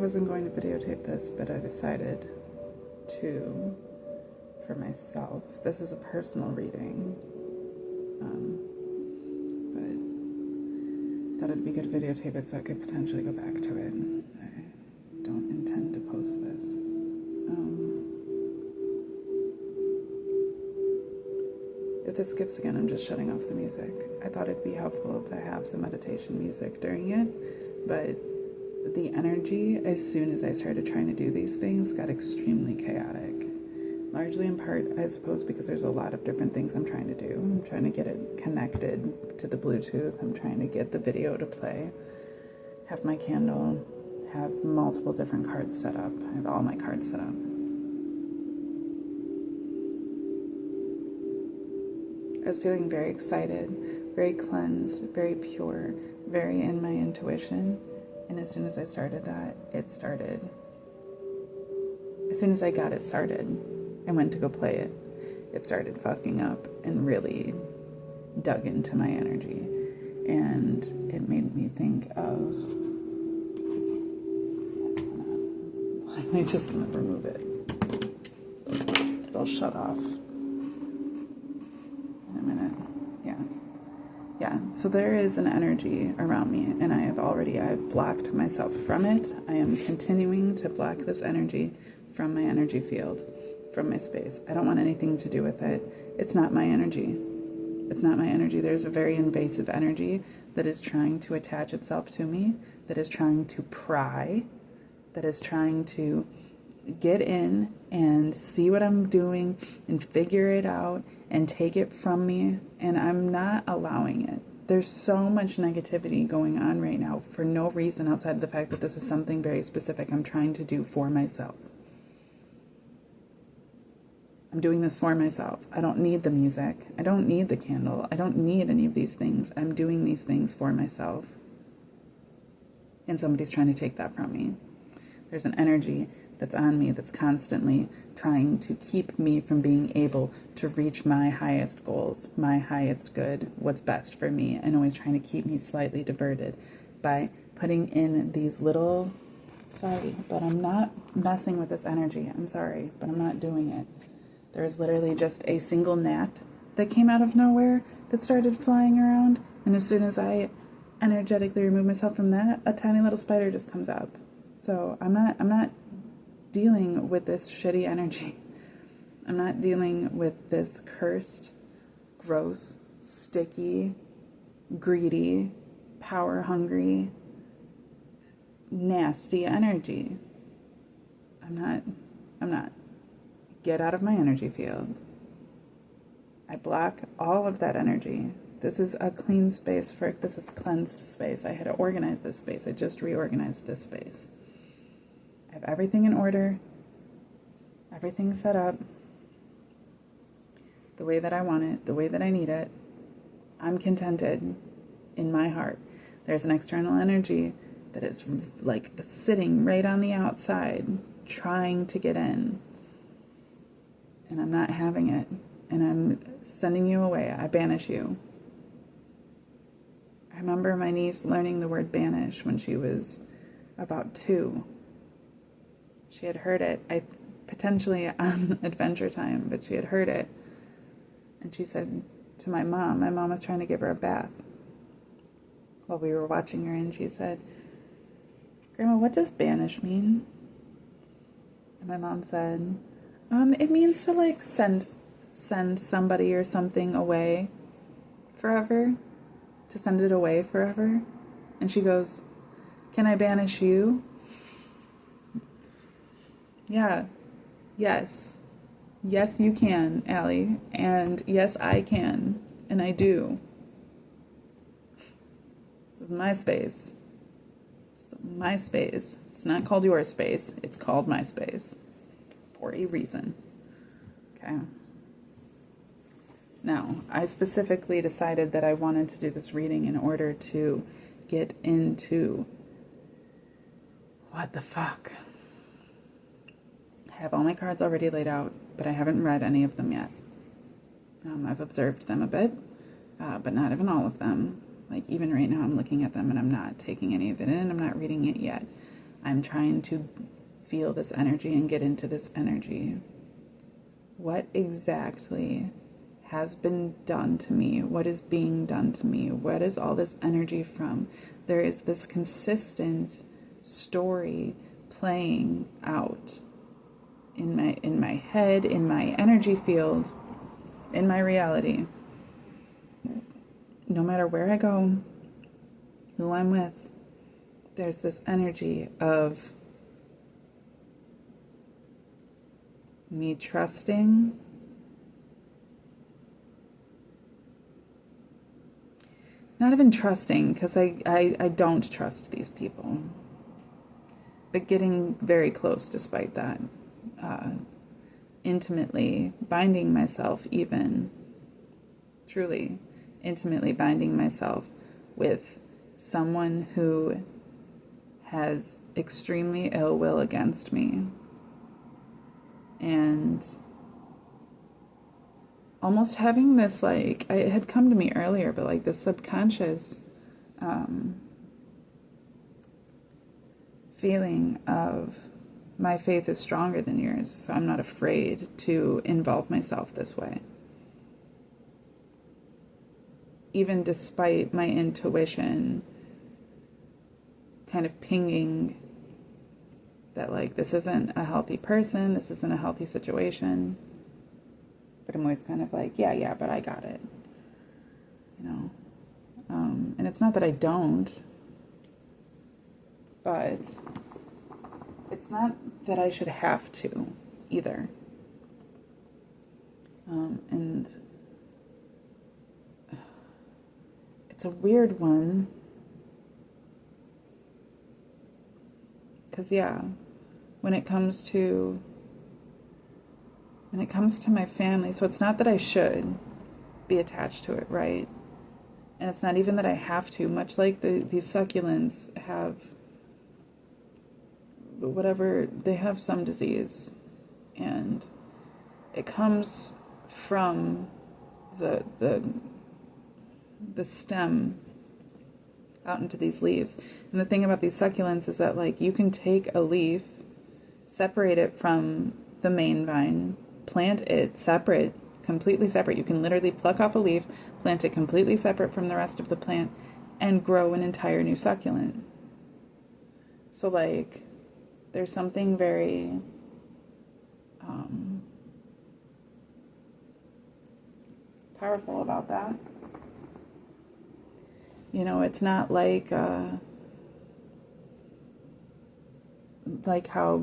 wasn't going to videotape this, but I decided to for myself. This is a personal reading, but I thought it'd be good to videotape it so I could potentially go back to it. I don't intend to post this. If this skips again, I'm just shutting off the music. I thought it'd be helpful to have some meditation music during it, but the energy, as soon as I started trying to do these things, got extremely chaotic. Largely in part, I suppose, because there's a lot of different things I'm trying to do. I'm trying to get it connected to the Bluetooth. I'm trying to get the video to play, have my candle, have multiple different cards set up. I have all my cards set up. I was feeling very excited, very cleansed, very pure, very in my intuition. And as soon as I started that, it started. As soon as I got it started, I went to go play it. It started fucking up and really dug into my energy. And it made me think of... I'm just gonna remove it. It'll shut off. Yeah, so there is an energy around me, and I've blocked myself from it. I am continuing to block this energy from my energy field, from my space. I don't want anything to do with it. It's not my energy. It's not my energy. There's a very invasive energy that is trying to attach itself to me, that is trying to pry, that is trying to get in and see what I'm doing and figure it out and take it from me, and I'm not allowing it. There's so much negativity going on right now for no reason outside of the fact that this is something very specific I'm trying to do for myself. I'm doing this for myself. I don't need the music. I don't need the candle. I don't need any of these things. I'm doing these things for myself. And somebody's trying to take that from me. There's an energy that's on me that's constantly trying to keep me from being able to reach my highest goals, my highest good, what's best for me, and always trying to keep me slightly diverted by putting in these little... Sorry, but I'm not messing with this energy. I'm sorry, but I'm not doing it. There's literally just a single gnat that came out of nowhere that started flying around, and as soon as I energetically remove myself from that, a tiny little spider just comes up. So I'm not dealing with this shitty energy. I'm not dealing with this cursed, gross, sticky, greedy, power-hungry, nasty energy. I'm not. Get out of my energy field. I block all of that energy. This is a clean space this is cleansed space. I had to organize this space. I just reorganized this space. I have everything in order, everything set up, the way that I want it, the way that I need it. I'm contented in my heart. There's an external energy that is like sitting right on the outside, trying to get in. And I'm not having it. And I'm sending you away. I banish you. I remember my niece learning the word banish when she was about 2. She had heard it, potentially on Adventure Time, but she had heard it. And she said to my mom was trying to give her a bath while we were watching her, and she said, "Grandma, what does banish mean?" And my mom said, it means to like send somebody or something away forever, to send it away forever. And she goes, "Can I banish you?" Yeah. Yes, you can, Allie. And yes, I can. And I do. This is my space. It's my space. It's not called your space. It's called my space. For a reason. Okay. Now, I specifically decided that I wanted to do this reading in order to get into what the fuck. I have all my cards already laid out, but I haven't read any of them yet. I've observed them a bit, but not even all of them. Like, even right now I'm looking at them and I'm not taking any of it in. I'm not reading it yet. I'm trying to feel this energy and get into this energy. What exactly has been done to me? What is being done to me? What is all this energy from? There is this consistent story playing out in my head, in my energy field, in my reality. No matter where I go, who I'm with, there's this energy of me trusting, not even trusting, because I don't trust these people, but getting very close despite that, intimately binding myself, even truly intimately binding myself with someone who has extremely ill will against me, and almost having this, like, it had come to me earlier, but like this subconscious feeling of my faith is stronger than yours, so I'm not afraid to involve myself this way. Even despite my intuition kind of pinging that, like, this isn't a healthy person, this isn't a healthy situation. But I'm always kind of like, yeah, but I got it. You know? And it's not that I don't, but it's not that I should have to either. And it's a weird one. Because, yeah, when it comes to my family, so it's not that I should be attached to it, right? And it's not even that I have to, much like these succulents have whatever, they have some disease, and it comes from the stem out into these leaves. And the thing about these succulents is that, like, you can take a leaf, separate it from the main vine, plant it separate, completely separate. You can literally pluck off a leaf, plant it completely separate from the rest of the plant, and grow an entire new succulent. So, like, there's something very powerful about that. You know, it's not like how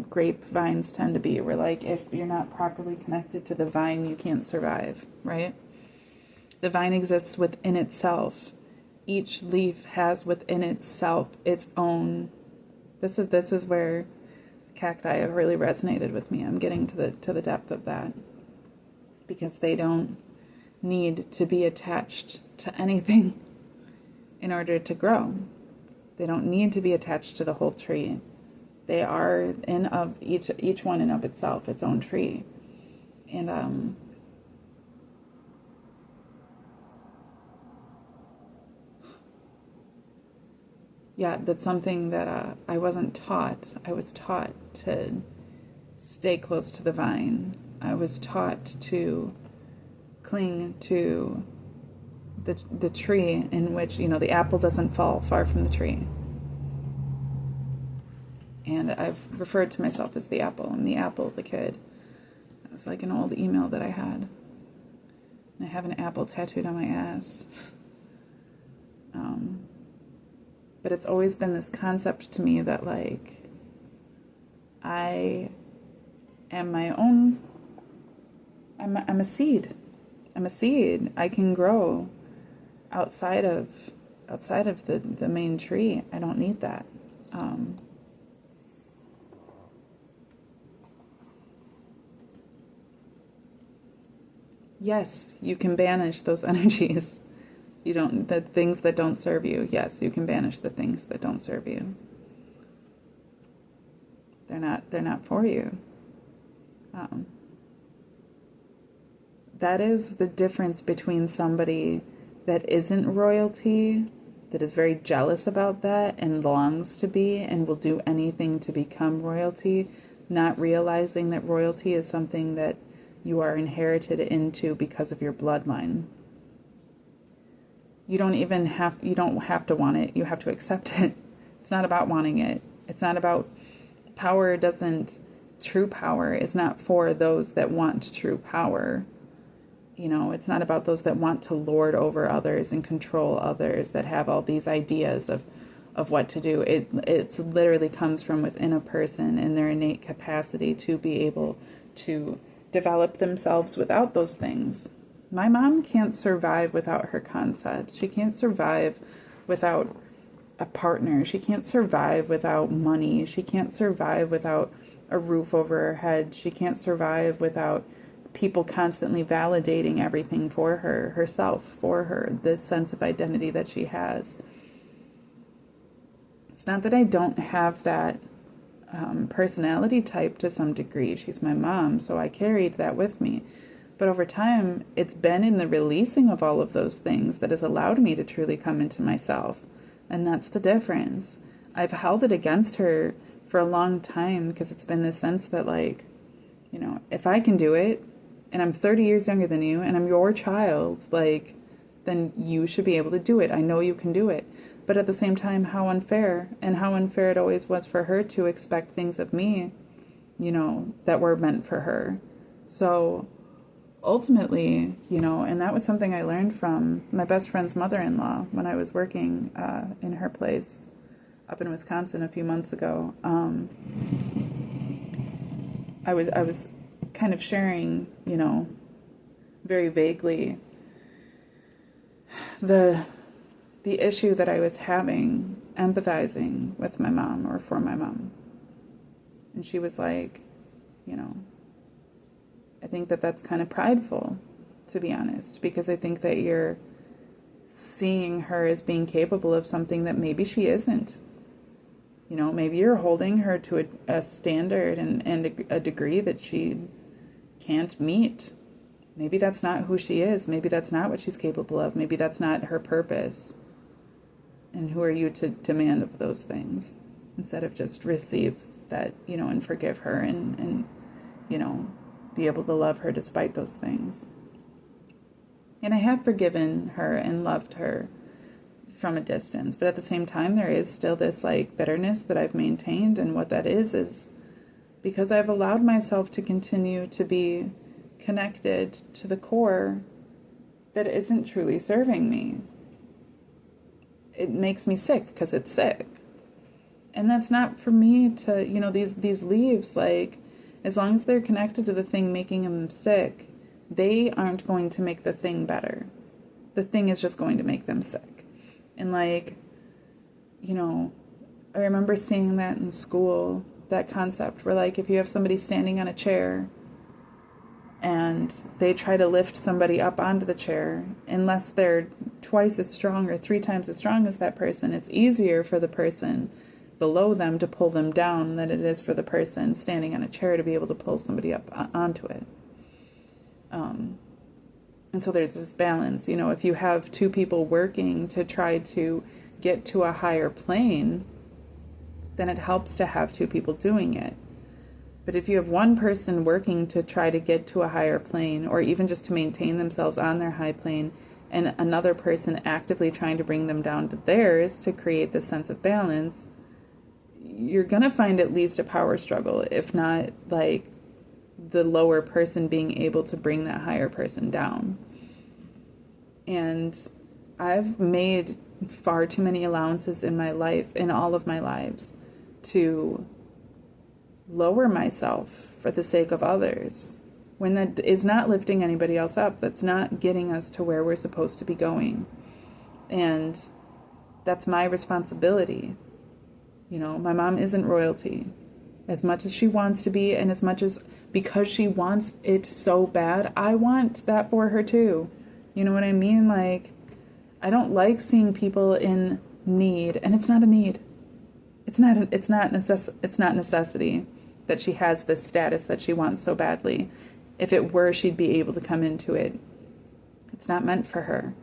grapevines tend to be, where, like, if you're not properly connected to the vine, you can't survive, right? The vine exists within itself. Each leaf has within itself its own. This is where cacti have really resonated with me. I'm getting to the depth of that, because they don't need to be attached to anything in order to grow. They don't need to be attached to the whole tree. They are in of each one in of itself, its own tree. And yeah, that's something that I wasn't taught. I was taught to stay close to the vine. I was taught to cling to the tree in which, you know, the apple doesn't fall far from the tree. And I've referred to myself as the apple. I'm the apple of the kid. That was like an old email that I had. And I have an apple tattooed on my ass. But it's always been this concept to me that, like, I am my own. I'm a seed. I'm a seed. I can grow outside of the main tree. I don't need that. Yes, you can banish those energies. The things that don't serve you. Yes, you can banish the things that don't serve you. They're not for you. That is the difference between somebody that isn't royalty that is very jealous about that and longs to be and will do anything to become royalty, not realizing that royalty is something that you are inherited into because of your bloodline. You don't have to want it. You have to accept it. It's not about wanting it. It's not about true power is not for those that want true power. It's not about those that want to lord over others and control others, that have all these ideas of what to do. It literally comes from within a person and their innate capacity to be able to develop themselves without those things. My mom can't survive without her concepts. She can't survive without a partner. She can't survive without money. She can't survive without a roof over her head. She can't survive without people constantly validating everything for her, herself, for her, this sense of identity that she has. It's not that I don't have that personality type to some degree. She's my mom, so I carried that with me. But over time, it's been in the releasing of all of those things that has allowed me to truly come into myself. And that's the difference. I've held it against her for a long time because it's been this sense that, like, if I can do it, and I'm 30 years younger than you, and I'm your child, like, then you should be able to do it. I know you can do it. But at the same time, how unfair it always was for her to expect things of me, that were meant for her. So ultimately, and that was something I learned from my best friend's mother-in-law when I was working in her place up in Wisconsin a few months ago. I was kind of sharing, very vaguely the issue that I was having, empathizing with my mom or for my mom. And she was like, I think that that's kind of prideful, to be honest, because I think that you're seeing her as being capable of something that maybe she isn't. Maybe you're holding her to a standard and a degree that she can't meet. Maybe that's not who she is. Maybe that's not what she's capable of. Maybe that's not her purpose. And who are you to demand of those things instead of just receive that, and forgive her and be able to love her despite those things. And I have forgiven her and loved her from a distance, but at the same time there is still this like bitterness that I've maintained, and what that is because I've allowed myself to continue to be connected to the core that isn't truly serving me. It makes me sick because it's sick. And that's not for me to, these leaves, like, as long as they're connected to the thing making them sick, they aren't going to make the thing better. The thing is just going to make them sick. And I remember seeing that in school, that concept where, like, if you have somebody standing on a chair and they try to lift somebody up onto the chair, unless they're twice as strong or 3 times as strong as that person, it's easier for the person below them to pull them down than it is for the person standing on a chair to be able to pull somebody up onto it. And so there's this balance. If you have 2 people working to try to get to a higher plane, then it helps to have 2 people doing it. But if you have one person working to try to get to a higher plane, or even just to maintain themselves on their high plane, and another person actively trying to bring them down to theirs to create this sense of balance, you're going to find at least a power struggle, if not like the lower person being able to bring that higher person down. And I've made far too many allowances in my life, in all of my lives, to lower myself for the sake of others, when that is not lifting anybody else up. That's not getting us to where we're supposed to be going. And that's my responsibility. My mom isn't royalty. As much as she wants to be, and as much as, because she wants it so bad, I want that for her too. You know what I mean? Like, I don't like seeing people in need, and it's not a need. It's not necessity that she has this status that she wants so badly. If it were, she'd be able to come into it. It's not meant for her.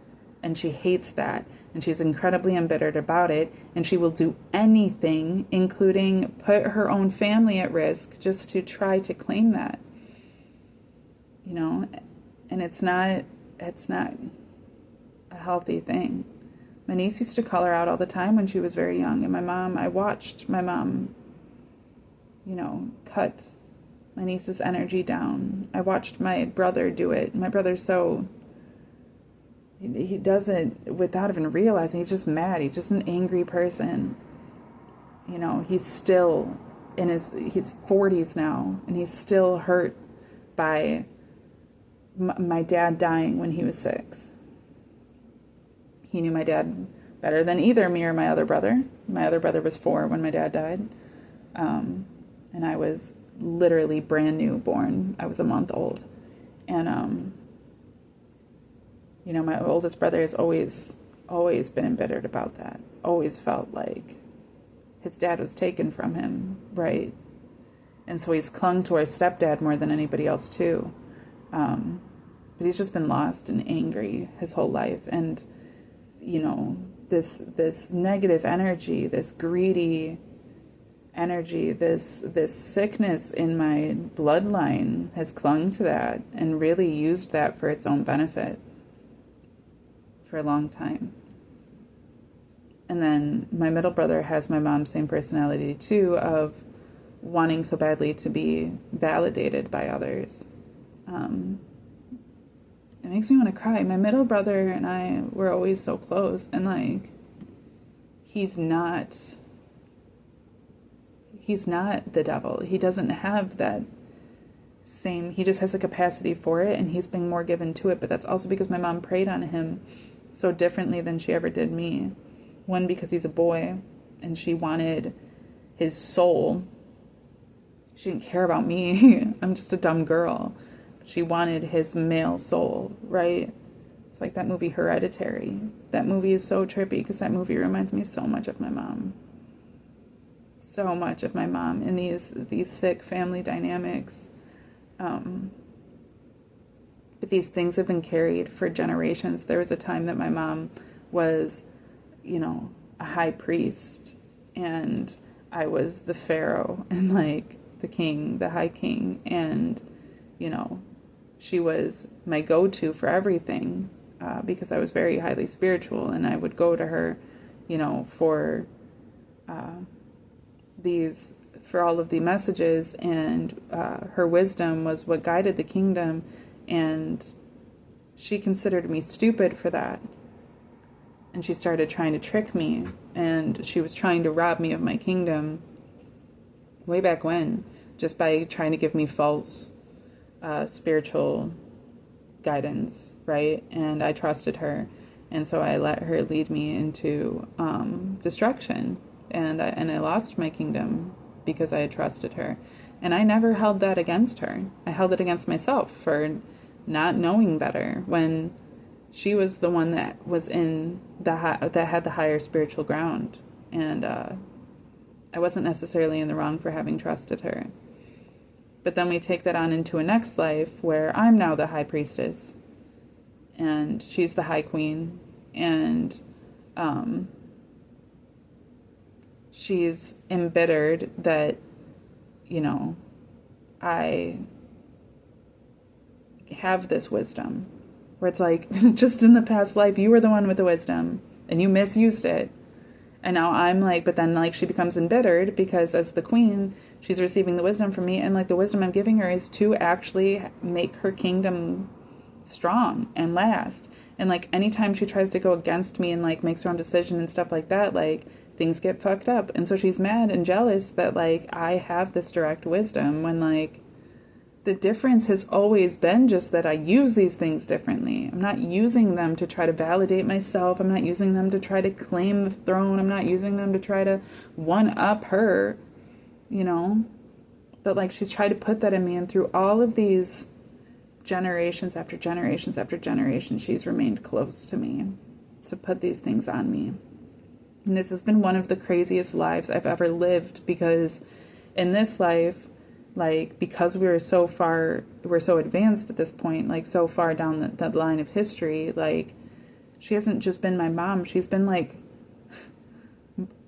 and she hates that, and she's incredibly embittered about it, and she will do anything, including put her own family at risk, just to try to claim that, you know. And it's not a healthy thing. My niece used to call her out all the time when she was very young, and I watched my mom, you know, cut my niece's energy down. I watched my brother do it. My brother's he does it without even realizing. He's just mad. He's just an angry person. You know, he's still he's 40s now, and he's still hurt by my dad dying when he was 6. He knew my dad better than either me or my other brother. My other brother was 4 when my dad died. And I was literally brand new born. I was a month old. And, you know, my oldest brother has always been embittered about that. Always felt like his dad was taken from him, right? And so he's clung to our stepdad more than anybody else, too. But he's just been lost and angry his whole life. And, you know, this negative energy, this greedy energy, this sickness in my bloodline has clung to that and really used that for its own benefit for a long time. And then my middle brother has my mom's same personality too, of wanting so badly to be validated by others. It makes me want to cry. My middle brother and I were always so close, and like, he's not the devil. He doesn't have that same, he just has a capacity for it, and he's been more given to it. But that's also because my mom preyed on him so differently than she ever did me. One, because he's a boy, and she wanted his soul. She didn't care about me. I'm just a dumb girl. She wanted his male soul, right? It's like that movie Hereditary. That movie is so trippy because that movie reminds me so much of my mom. So much of my mom in these sick family dynamics. But these things have been carried for generations. There was a time that my mom was, you know, a high priest, and I was the pharaoh and like the king, the high king, and, you know, she was my go-to for everything, because I was very highly spiritual, and I would go to her, you know, for all of the messages, and her wisdom was what guided the kingdom, and she considered me stupid for that. And she started trying to trick me, and she was trying to rob me of my kingdom way back when, just by trying to give me false spiritual guidance, right? And I trusted her, and so I let her lead me into destruction, and I lost my kingdom because I had trusted her. And I never held that against her. I held it against myself for not knowing better, when she was the one that was in that had the higher spiritual ground, and I wasn't necessarily in the wrong for having trusted her. But then we take that on into a next life where I'm now the high priestess, and she's the high queen, and she's embittered that, you know, I have this wisdom, where it's like, just in the past life, you were the one with the wisdom, and you misused it. And now I'm like, but then like she becomes embittered because as the queen, she's receiving the wisdom from me, and like the wisdom I'm giving her is to actually make her kingdom strong and last. And like anytime she tries to go against me and like makes her own decision and stuff like that, like things get fucked up. And so she's mad and jealous that like I have this direct wisdom, when like the difference has always been just that I use these things differently. I'm not using them to try to validate myself. I'm not using them to try to claim the throne. I'm not using them to try to one-up her, you know. But like she's tried to put that in me, and through all of these generations after generations after generations, she's remained close to me to put these things on me. And this has been one of the craziest lives I've ever lived, because in this life, like, because we're so advanced at this point, like so far down the line of history, like She hasn't just been my mom. She's been like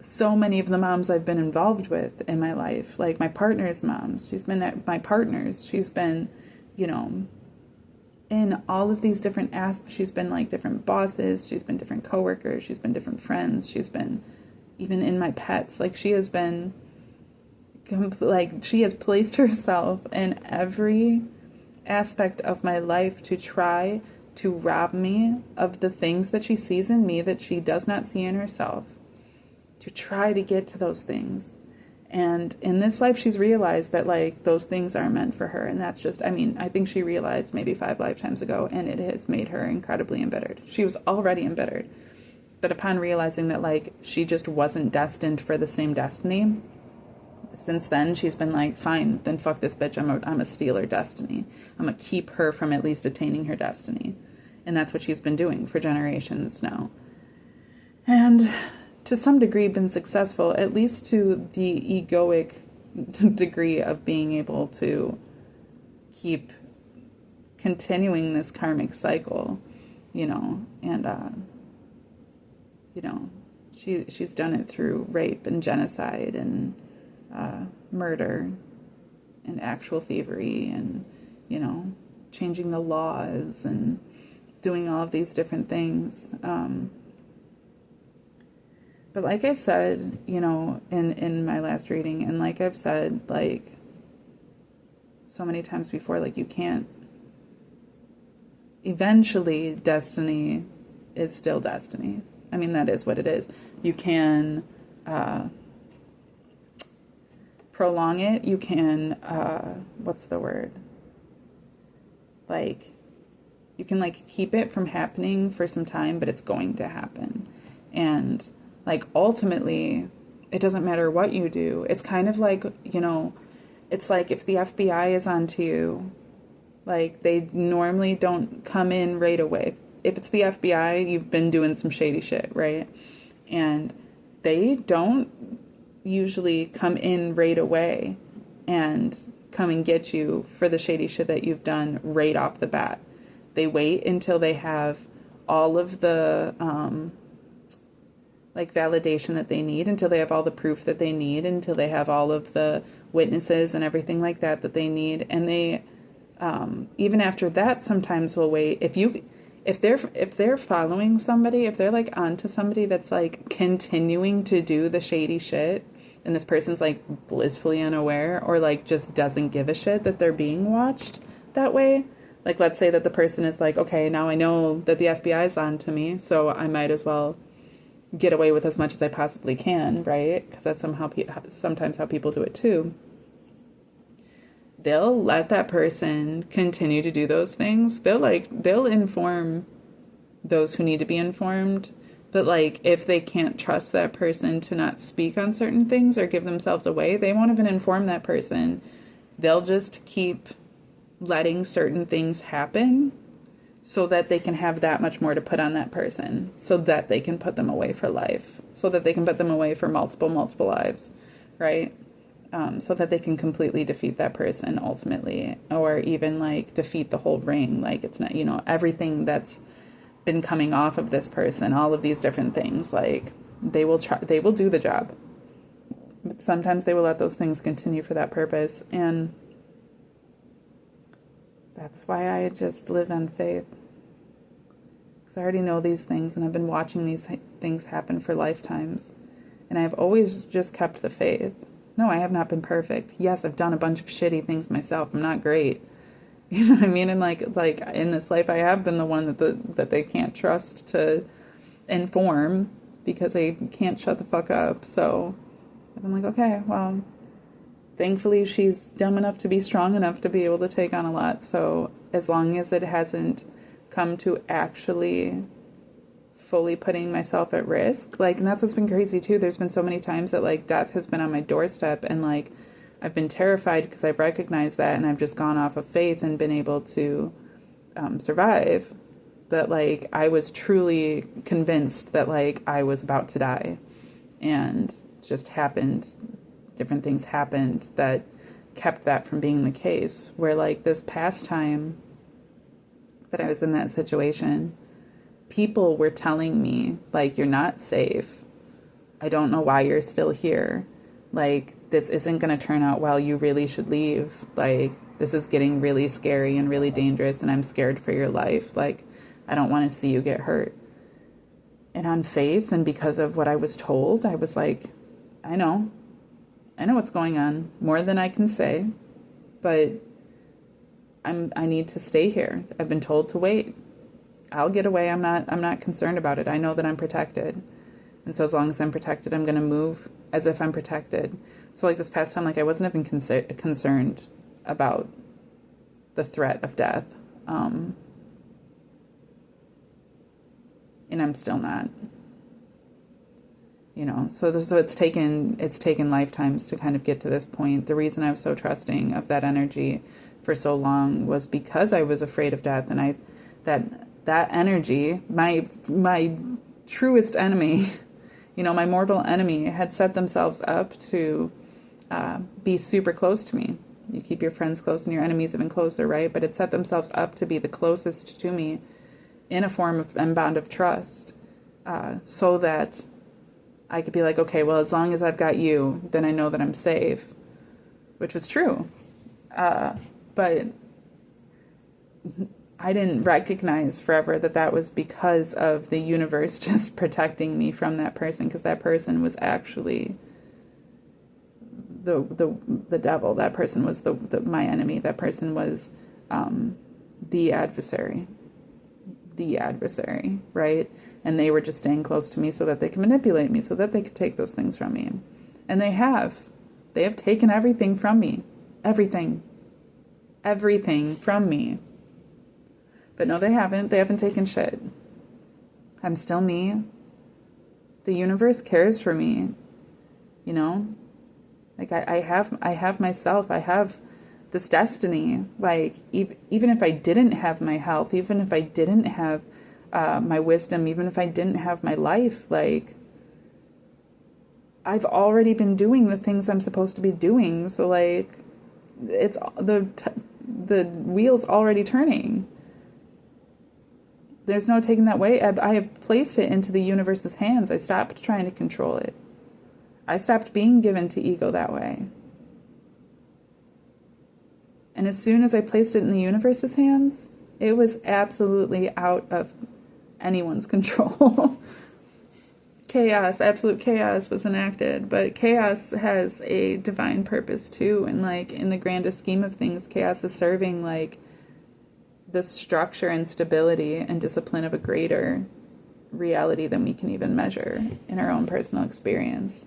so many of the moms I've been involved with in my life, like my partner's moms. She's been my partners. She's been, you know, in all of these different aspects. She's been like different bosses. She's been different coworkers. She's been different friends. She's been even in my pets. Like she has been, like she has placed herself in every aspect of my life to try to rob me of the things that she sees in me that she does not see in herself, to try to get to those things. And in this life, she's realized that like those things aren't meant for her. And that's just, I mean, I think she realized maybe 5 lifetimes ago, and it has made her incredibly embittered. She was already embittered, but upon realizing that like she just wasn't destined for the same destiny, since then she's been like, fine, then fuck this bitch. I'm a steal her destiny. I'm gonna keep her from at least attaining her destiny. And that's what she's been doing for generations now. And to some degree been successful, at least to the egoic degree of being able to keep continuing this karmic cycle, you know, and, you know, she's done it through rape and genocide and murder and actual thievery and, you know, changing the laws and doing all of these different things. But like I said, you know, in my last reading, and like I've said, like, so many times before, like, you can't, eventually, destiny is still destiny. I mean, that is what it is. You can, prolong it. You can, what's the word? Like, you can, like, keep it from happening for some time, but it's going to happen. And, like, ultimately, it doesn't matter what you do. It's kind of like, you know, it's like if the FBI is onto you, like, they normally don't come in right away. If it's the FBI, you've been doing some shady shit, right? And they don't usually come in right away and come and get you for the shady shit that you've done right off the bat. They wait until they have all of the, like, validation that they need, until they have all the proof that they need, until they have all of the witnesses and everything like that that they need. And they, even after that, sometimes will wait. If they're following somebody, if they're like onto somebody that's like continuing to do the shady shit, and this person's like blissfully unaware or like just doesn't give a shit that they're being watched that way. Like, let's say that the person is like, okay, now I know that the FBI is on to me, so I might as well get away with as much as I possibly can, right? Because that's sometimes how people do it too. They'll let that person continue to do those things. They'll inform those who need to be informed. But, like, if they can't trust that person to not speak on certain things or give themselves away, they won't even inform that person. They'll just keep letting certain things happen so that they can have that much more to put on that person, so that they can put them away for life, so that they can put them away for multiple lives, right? So that they can completely defeat that person ultimately, or even, like, defeat the whole ring. Like, it's not, you know, everything that's been coming off of this person, all of these different things, like, they will do the job, but sometimes they will let those things continue for that purpose. And that's why I just live on faith, because I already know these things, and I've been watching these things happen for lifetimes, and I've always just kept the faith. No, I have not been perfect. Yes, I've done a bunch of shitty things myself. I'm not great. You know what I mean? And like in this life, I have been the one that they can't trust to inform, because they can't shut the fuck up. So I'm like, okay, well, thankfully she's dumb enough to be strong enough to be able to take on a lot. So as long as it hasn't come to actually fully putting myself at risk, like, and that's what's been crazy too. There's been so many times that, like, death has been on my doorstep, and, like, I've been terrified because I've recognized that, and I've just gone off of faith and been able to survive. But, like, I was truly convinced that, like, I was about to die, and just different things happened that kept that from being the case. Where, like, this past time that I was in that situation, people were telling me, like, you're not safe. I don't know why you're still here. Like, this isn't going to turn out well. You really should leave. Like, this is getting really scary and really dangerous, and I'm scared for your life. Like, I don't want to see you get hurt. And on faith, and because of what I was told, I was like, I know what's going on, more than I can say, but I need to stay here. I've been told to wait. I'll get away. I'm not concerned about it. I know that I'm protected. And so as long as I'm protected, I'm going to move as if I'm protected. So like this past time, like I wasn't even concerned about the threat of death. And I'm still not. You know, so it's taken lifetimes to kind of get to this point. The reason I was so trusting of that energy for so long was because I was afraid of death, and that energy, my truest enemy, you know, my mortal enemy, had set themselves up to be super close to me. You keep your friends close and your enemies even closer, right? But it set themselves up to be the closest to me in a form of and bond of trust, so that I could be like, okay, well, as long as I've got you, then I know that I'm safe, which was true. But I didn't recognize forever that was because of the universe just protecting me from that person, because that person was actually the devil. That person was my enemy. That person was the adversary, right? And they were just staying close to me so that they could manipulate me, so that they could take those things from me. And they have taken everything from me. Everything from me. But no, they haven't taken shit. I'm still me. The universe cares for me. You know? Like I have myself. I have this destiny. Like even if I didn't have my health, even if I didn't have my wisdom, even if I didn't have my life, like I've already been doing the things I'm supposed to be doing. So like it's the wheel's already turning. There's no taking that way. I have placed it into the universe's hands. I stopped trying to control it. I stopped being given to ego that way. And as soon as I placed it in the universe's hands, it was absolutely out of anyone's control. Chaos, absolute chaos was enacted, but chaos has a divine purpose too. And like in the grandest scheme of things, chaos is serving like the structure and stability and discipline of a greater reality than we can even measure in our own personal experience.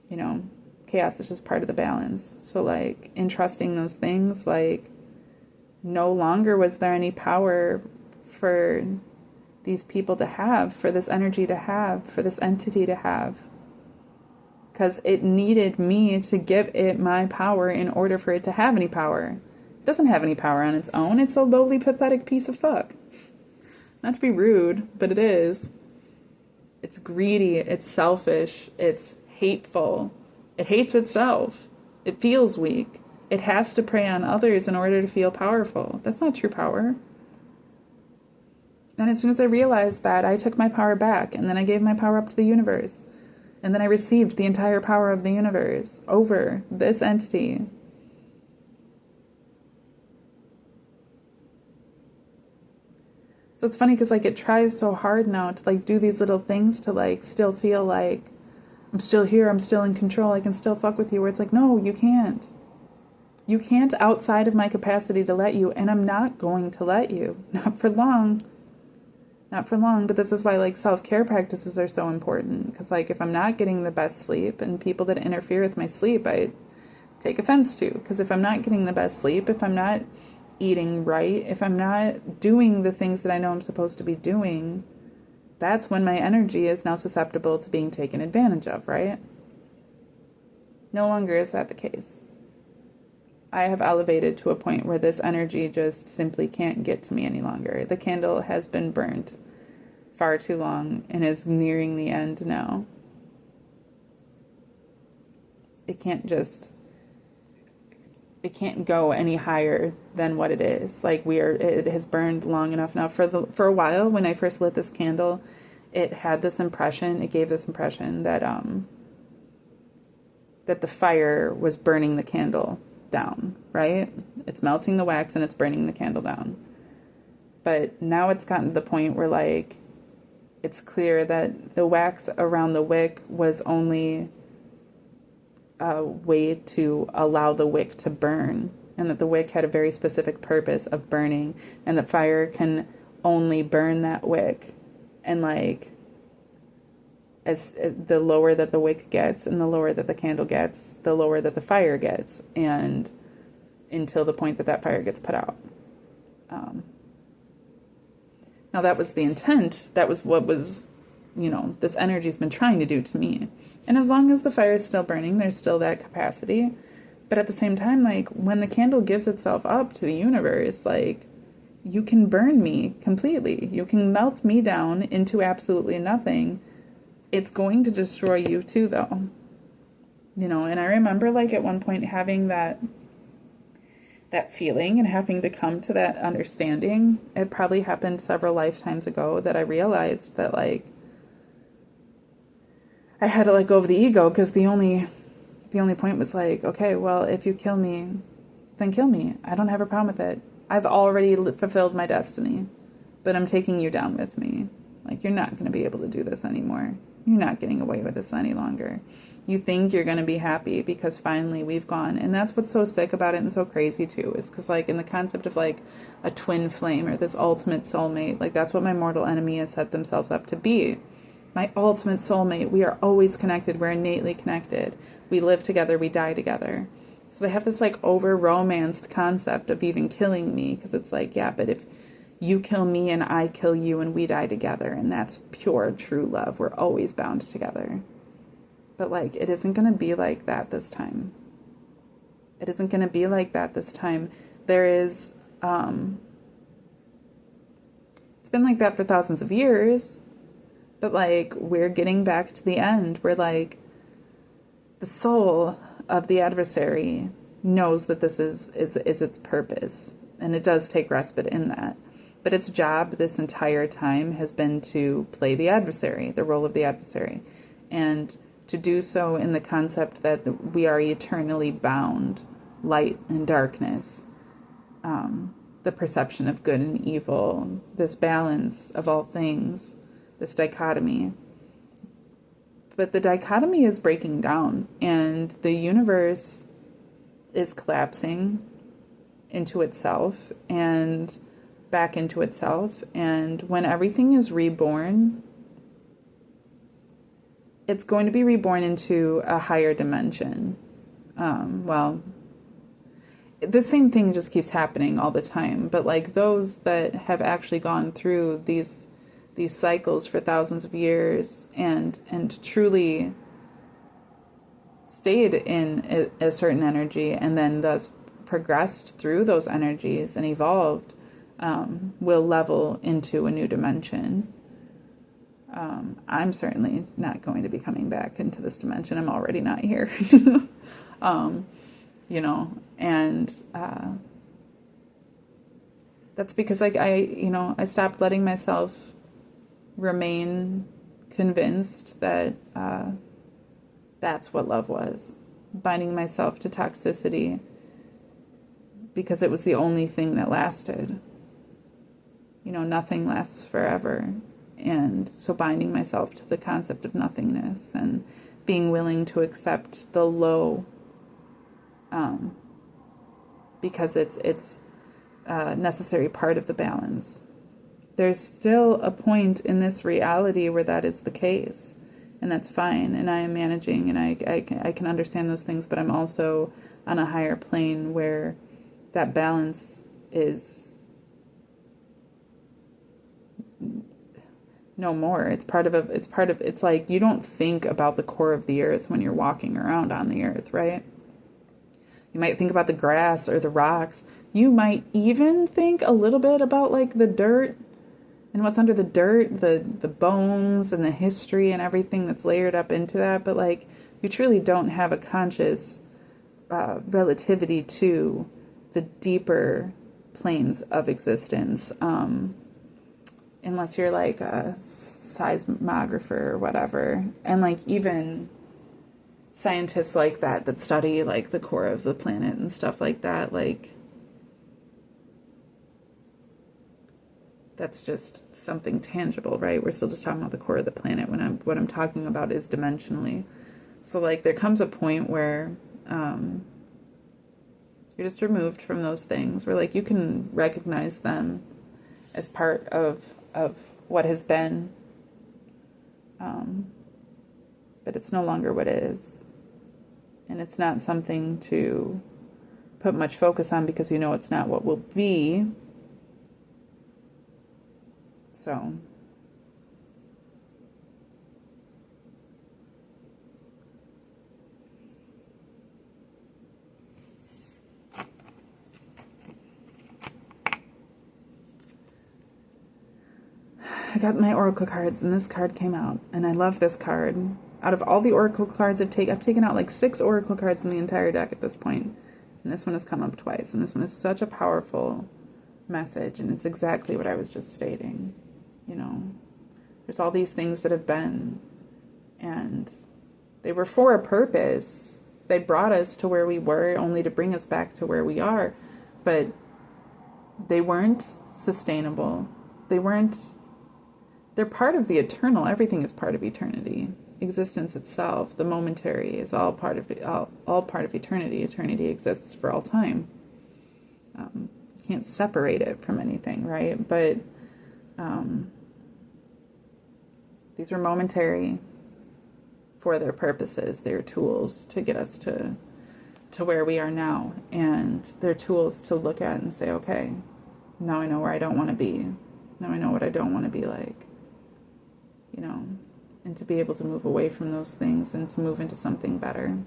You know, chaos is just part of the balance. So like in trusting those things, like no longer was there any power for these people to have, for this energy to have, for this entity to have. Because it needed me to give it my power in order for it to have any power. It doesn't have any power on its own. It's a lowly, pathetic piece of fuck. Not to be rude, but it is. It's greedy, it's selfish, it's hateful. It hates itself. It feels weak. It has to prey on others in order to feel powerful. That's not true power. And as soon as I realized that, I took my power back, and then I gave my power up to the universe. And then I received the entire power of the universe over this entity. So it's funny because like it tries so hard now to like do these little things to like still feel like I'm still here, I'm still in control, I can still fuck with you, where it's like, no, you can't. You can't outside of my capacity to let you, and I'm not going to let you. Not for long. Not for long, but this is why like self-care practices are so important. Because like if I'm not getting the best sleep, and people that interfere with my sleep, I take offense to. Because if I'm not getting the best sleep, if I'm not eating right, if I'm not doing the things that I know I'm supposed to be doing, that's when my energy is now susceptible to being taken advantage of, right? No longer is that the case. I have elevated to a point where this energy just simply can't get to me any longer. The candle has been burnt far too long and is nearing the end now. It can't just it can't go any higher than what it is. Like it has burned long enough now. For a while, when I first lit this candle, it gave this impression that the fire was burning the candle down, right? It's melting the wax and it's burning the candle down. But now it's gotten to the point where, like, it's clear that the wax around the wick was only a way to allow the wick to burn, and that the wick had a very specific purpose of burning, and that fire can only burn that wick. And, like, as the lower that the wick gets and the lower that the candle gets, the lower that the fire gets, and until the point that fire gets put out. Now that was the intent. That was what was, this energy's been trying to do to me. And as long as the fire is still burning, there's still that capacity. But at the same time, like, when the candle gives itself up to the universe, like, you can burn me completely. You can melt me down into absolutely nothing. It's going to destroy you too, though. And I remember, like, at one point having that feeling and having to come to that understanding. It probably happened several lifetimes ago that I realized that, like, I had to let go of the ego, because the only point was, like, okay, well, if you kill me, then kill me. I don't have a problem with it. I've already fulfilled my destiny, but I'm taking you down with me. Like, you're not going to be able to do this anymore. You're not getting away with this any longer. You think you're going to be happy because finally we've gone. And that's what's so sick about it and so crazy too, is because, like, in the concept of, like, a twin flame or this ultimate soulmate, like, that's what my mortal enemy has set themselves up to be. My ultimate soulmate. We are always connected. We're innately connected. We live together. We die together. So they have this, like, over-romanced concept of even killing me, because it's like, yeah, but if you kill me and I kill you and we die together, and that's pure, true love. We're always bound together. But, like, it isn't going to be like that this time. It isn't going to be like that this time. There is, it's been like that for thousands of years. But, like, we're getting back to the end where, like, the soul of the adversary knows that this is its purpose. And it does take respite in that. But its job this entire time has been to play the adversary, the role of the adversary. And to do so in the concept that we are eternally bound, light and darkness, the perception of good and evil, this balance of all things, this dichotomy. But the dichotomy is breaking down, and the universe is collapsing into itself and back into itself. And when everything is reborn, it's going to be reborn into a higher dimension. Well, the same thing just keeps happening all the time. But, like, those that have actually gone through these cycles for thousands of years and truly stayed in a certain energy and then thus progressed through those energies and evolved, will level into a new dimension. I'm certainly not going to be coming back into this dimension. I'm already not here. And that's because, like, I stopped letting myself remain convinced that that's what love was. Binding myself to toxicity because it was the only thing that lasted. Nothing lasts forever. And so binding myself to the concept of nothingness and being willing to accept the low, because it's a necessary part of the balance. There's still a point in this reality where that is the case, and that's fine, and I am managing, and I can understand those things, but I'm also on a higher plane where that balance is no more. It's like, you don't think about the core of the earth when you're walking around on the earth, right? You might think about the grass or the rocks. You might even think a little bit about, like, the dirt and what's under the dirt, the bones and the history and everything that's layered up into that. But, like, you truly don't have a conscious relativity to the deeper planes of existence, unless you're like a seismographer or whatever. And like even scientists like that study like the core of the planet and stuff like that, like that's just something tangible, right? We're still just talking about the core of the planet. What I'm talking about is dimensionally. So like there comes a point where you're just removed from those things, where like you can recognize them as part of what has been, but it's no longer what is. And it's not something to put much focus on because you know it's not what will be. So I got my oracle cards and this card came out, and I love this card. Out of all the oracle cards I've taken out like 6 oracle cards in the entire deck at this point, and this one has come up twice, and this one is such a powerful message, and it's exactly what I was just stating. You know, there's all these things that have been, and they were for a purpose. They brought us to where we were only to bring us back to where we are, but they weren't sustainable. They're part of the eternal. Everything is part of eternity. Existence itself, the momentary, is all part of eternity. Eternity exists for all time. You can't separate it from anything, right? But these are momentary for their purposes. They're tools to get us to where we are now, and they're tools to look at and say, okay, now I know where I don't want to be. Now I know what I don't want to be like. You know, and to be able to move away from those things and to move into something better.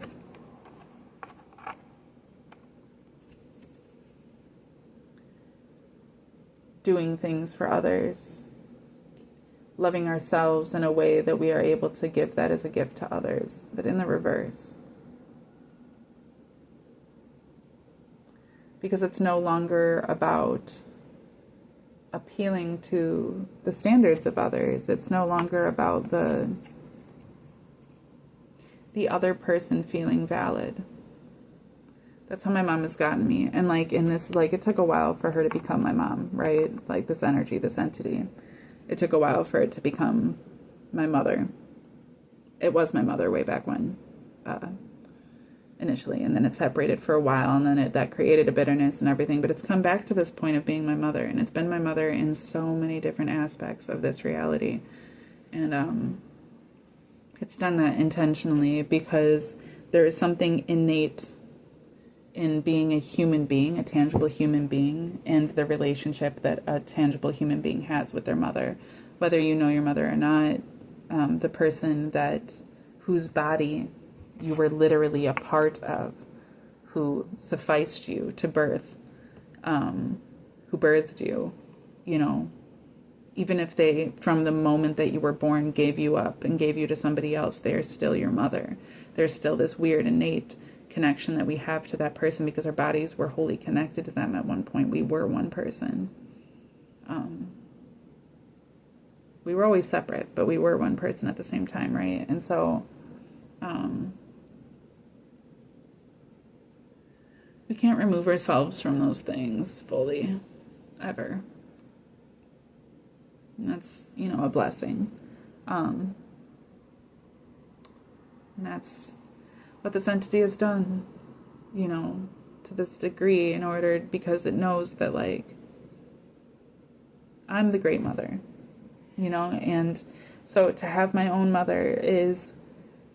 Doing things for others. Loving ourselves in a way that we are able to give that as a gift to others, but in the reverse. Because it's no longer about appealing to the standards of others. It's no longer about the other person feeling valid. That's how my mom has gotten me. And like in this, like it took a while for her to become my mom, right? Like this energy, this entity. It took a while for it to become my mother. It was my mother way back when, initially, and then it separated for a while, and then that created a bitterness and everything, but it's come back to this point of being my mother, and it's been my mother in so many different aspects of this reality, and it's done that intentionally because there is something innate in being a human being, a tangible human being, and the relationship that a tangible human being has with their mother, whether you know your mother or not, the person whose body you were literally a part of, who sufficed you to birth, who birthed you, you know, even if they, from the moment that you were born, gave you up and gave you to somebody else, they are still your mother. There's still this weird innate connection that we have to that person because our bodies were wholly connected to them at one point. We were one person. We were always separate, but we were one person at the same time, right? And so, we can't remove ourselves from those things fully, ever. And that's, you know, a blessing. And that's what this entity has done, you know, to this degree because it knows that, like, I'm the great mother, you know, and so to have my own mother is,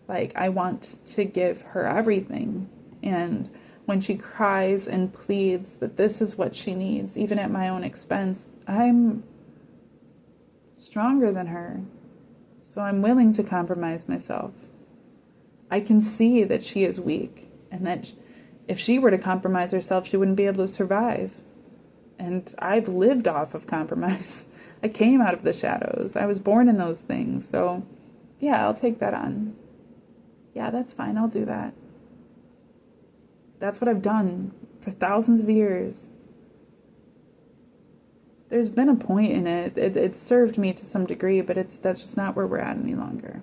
like, I want to give her everything, and when she cries and pleads that this is what she needs, even at my own expense, I'm stronger than her. So I'm willing to compromise myself. I can see that she is weak, and that if she were to compromise herself, she wouldn't be able to survive. And I've lived off of compromise. I came out of the shadows. I was born in those things. So yeah, I'll take that on. Yeah, that's fine. I'll do that. That's what I've done for thousands of years. There's been a point in it. It's served me to some degree, but that's just not where we're at any longer.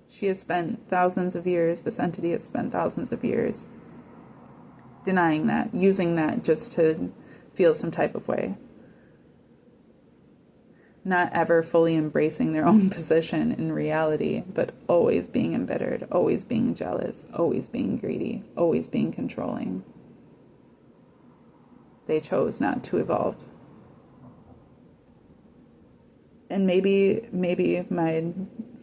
She has spent thousands of years, this entity has spent thousands of years denying that, using that just to feel some type of way. Not ever fully embracing their own position in reality, but always being embittered, always being jealous, always being greedy, always being controlling. They chose not to evolve. And maybe my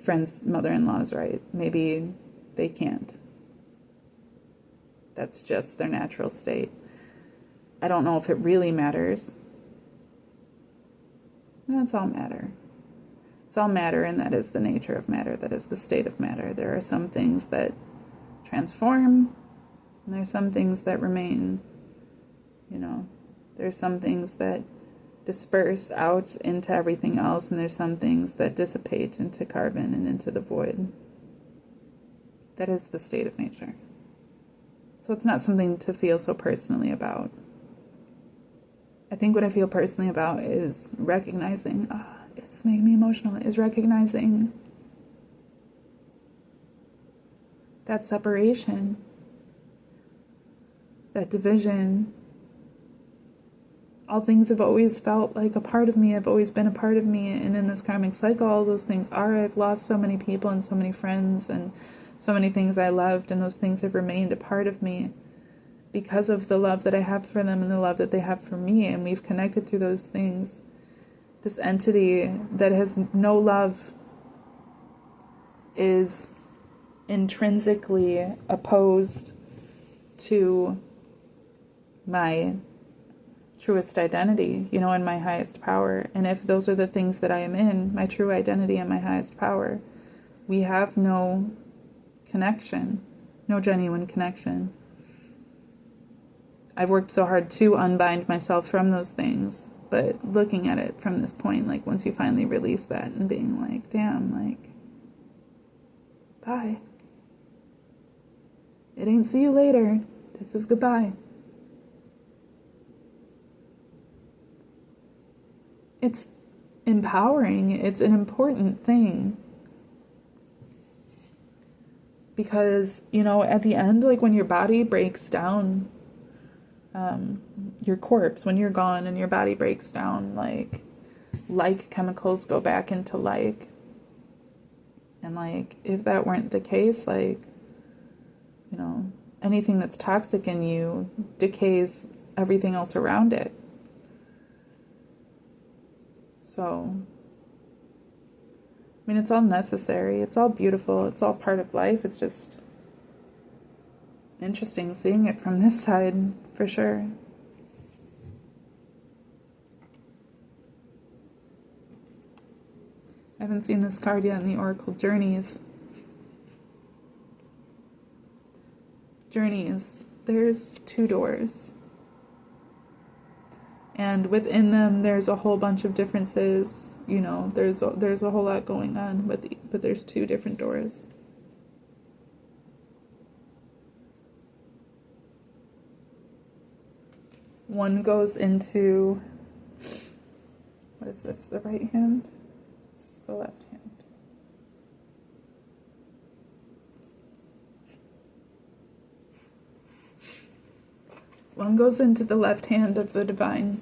friend's mother-in-law is right. Maybe they can't. That's just their natural state. I don't know if it really matters. That's all matter. It's all matter, and that is the nature of matter. That is the state of matter. There are some things that transform, and there are some things that remain. There's some things that disperse out into everything else, and there's some things that dissipate into carbon and into the void. That is the state of nature. So it's not something to feel so personally about. I think what I feel personally about is recognizing, it's making me emotional, is recognizing that separation, that division. All things have always felt like a part of me, have always been a part of me, and in this karmic cycle, all those things are. I've lost so many people and so many friends and so many things I loved, and those things have remained a part of me because of the love that I have for them and the love that they have for me, and we've connected through those things. This entity that has no love is intrinsically opposed to my truest identity, and my highest power. And if those are the things that I am in, my true identity and my highest power, we have no connection, no genuine connection. I've worked so hard to unbind myself from those things, but looking at it from this point, like once you finally release that and being like, damn, like, bye. It ain't see you later. This is goodbye. It's empowering. It's an important thing. Because, at the end, like when your body breaks down, your corpse, when you're gone and your body breaks down, like chemicals go back into like. And like, if that weren't the case, like, anything that's toxic in you decays everything else around it. So, it's all necessary. It's all beautiful. It's all part of life. It's just interesting seeing it from this side, for sure. I haven't seen this card yet in the Oracle Journeys. There's 2 doors. And within them, there's a whole bunch of differences. There's a whole lot going on, but there's 2 different doors. One goes into, what is this, the right hand? This is the left hand. One goes into the left hand of the divine.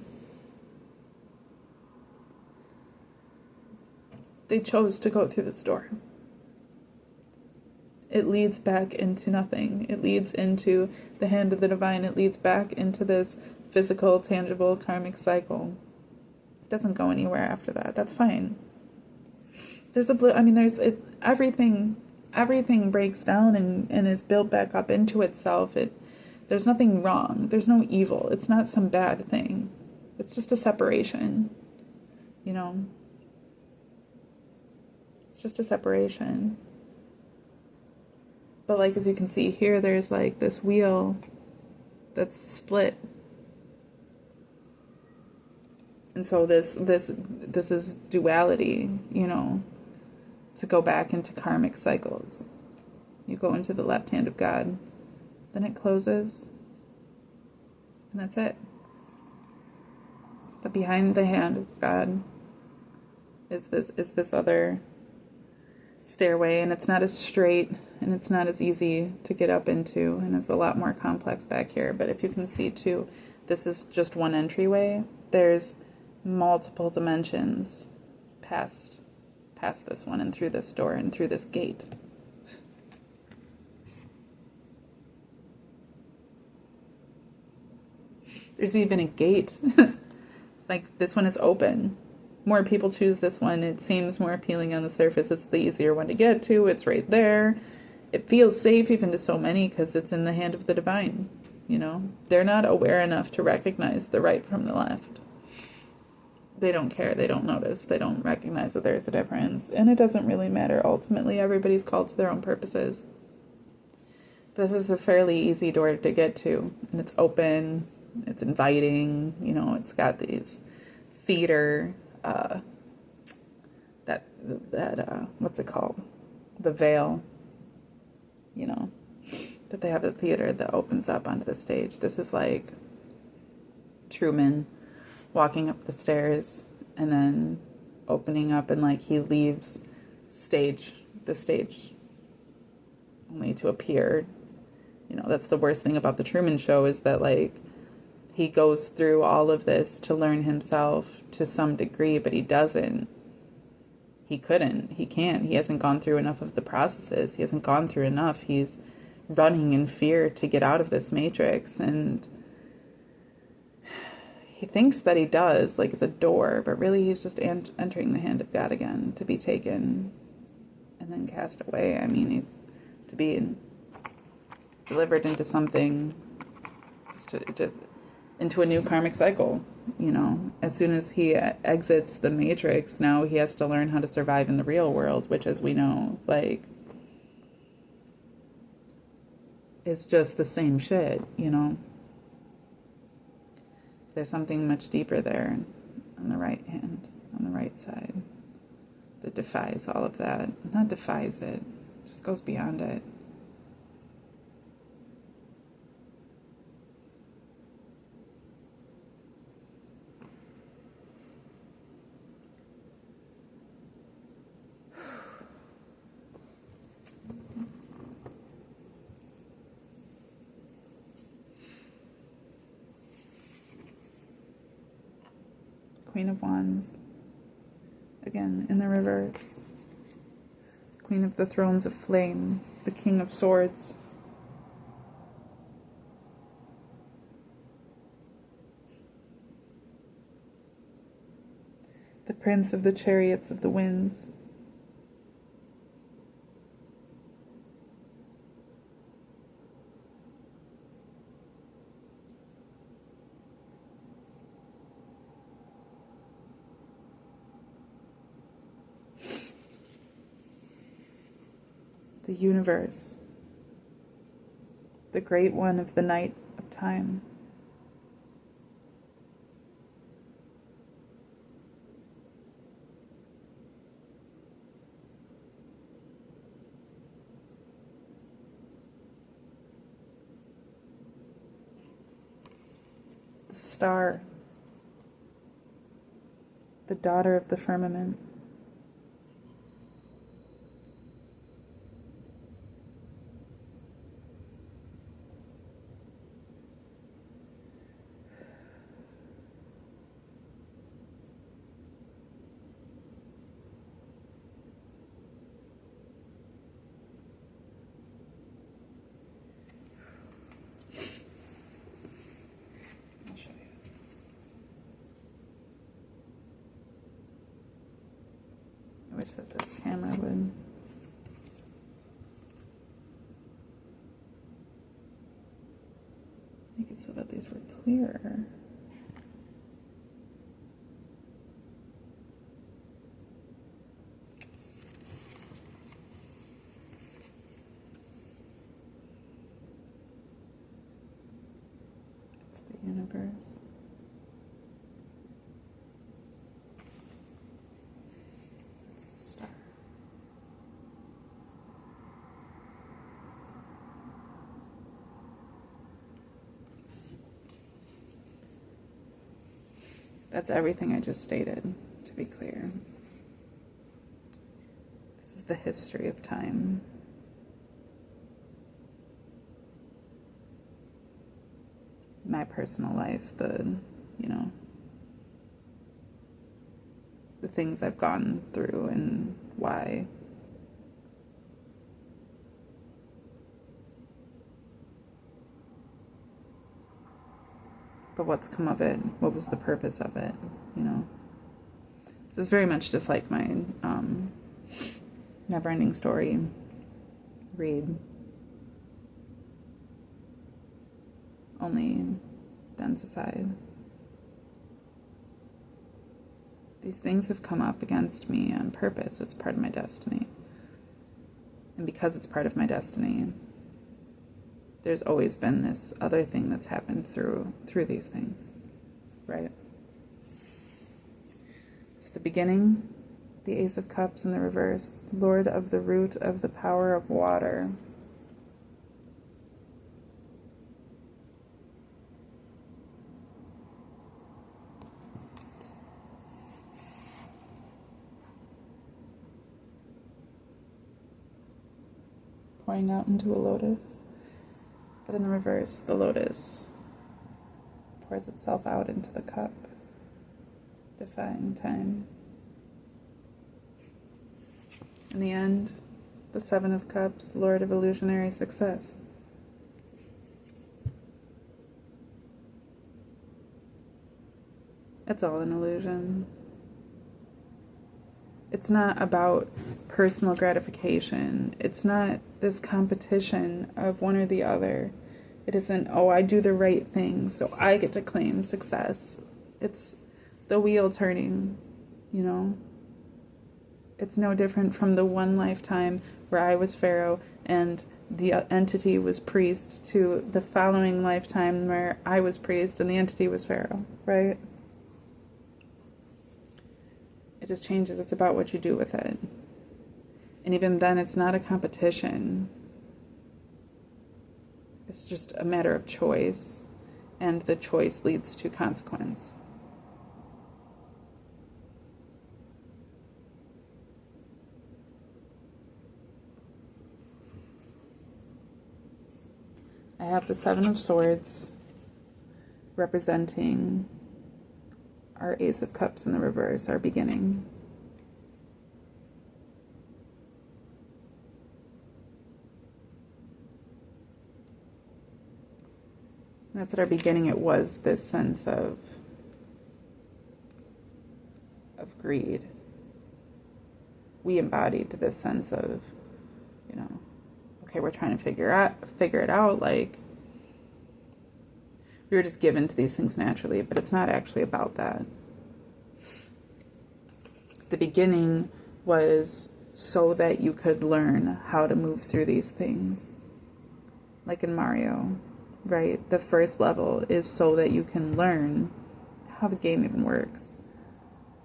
They chose to go through this door. It leads back into nothing. It leads into the hand of the divine. It leads back into this physical, tangible, karmic cycle. It doesn't go anywhere after that. That's fine. Everything breaks down and is built back up into itself. There's nothing wrong. There's no evil. It's not some bad thing. It's just a separation. It's just a separation. But like, as you can see here, there's like this wheel that's split. And so this is duality, to go back into karmic cycles, You go into the left hand of God. Then it closes. And that's it. But behind the hand of God is this other stairway, and it's not as straight and it's not as easy to get up into, and it's a lot more complex back here. But if you can see too, this is just one entryway. There's multiple dimensions past this one and through this door and through this gate. There's even a gate. Like, this one is open. More people choose this one. It seems more appealing on the surface. It's the easier one to get to. It's right there. It feels safe even to so many because it's in the hand of the divine. You know, they're not aware enough to recognize the right from the left. They don't care. They don't notice. They don't recognize that there's a difference. And it doesn't really matter. Ultimately, everybody's called to their own purposes. This is a fairly easy door to get to. And it's open. It's inviting. You know, it's got these theater, what's it called? The veil, you know, that they have a theater that opens up onto the stage. This is like Truman walking up the stairs and then opening up, and like he leaves the stage only to appear. You know, that's the worst thing about the Truman Show, is that like he goes through all of this to learn himself to some degree, but he doesn't. He couldn't. He can't. He hasn't gone through enough of the processes. He hasn't gone through enough. He's running in fear to get out of this matrix, and he thinks that he does, like it's a door, but really he's just entering the hand of God again to be taken and then cast away. I mean, he's to be delivered into something, into a new karmic cycle. You know, as soon as he exits the matrix, now he has to learn how to survive in the real world, which, as we know, like, it's just the same shit, you know. There's something much deeper there on the right hand, on the right side, that defies all of that. Not defies it, just goes beyond it. Queen of Wands, again in the reverse. Queen of the Thrones of Flame, the King of Swords. The Prince of the Chariots of the Winds. The Universe, the Great One of the Night of Time. The Star, the Daughter of the Firmament. I wish that this camera would make it so that these were clearer. It's the universe. It's the star. That's everything I just stated, to be clear. This is the history of time. My personal life, the things I've gone through and why. But what's come of it? What was the purpose of it? This is very much just like my never-ending story read, only densified. These things have come up against me on purpose. It's part of my destiny. And because it's part of my destiny, there's always been this other thing that's happened through these things, right? It's the beginning, the Ace of Cups in the reverse, Lord of the root of the power of water. Pouring out into a lotus. But in the reverse, the lotus pours itself out into the cup, defying time. In the end, the Seven of Cups, Lord of illusionary success. It's all an illusion. It's not about personal gratification. It's not this competition of one or the other. It isn't, oh, I do the right thing, so I get to claim success. It's the wheel turning, It's no different from the one lifetime where I was Pharaoh and the entity was priest to the following lifetime where I was priest and the entity was Pharaoh, right? It just changes. It's about what you do with it. And even then, it's not a competition. It's just a matter of choice. And the choice leads to consequence. I have the Seven of Swords representing our Ace of Cups in the reverse, our beginning. That's at our beginning. It was this sense of greed. We embodied this sense of, okay, we're trying to figure it out. Like, we were just given to these things naturally, but it's not actually about that. The beginning was so that you could learn how to move through these things. Like in Mario, right? The first level is so that you can learn how the game even works.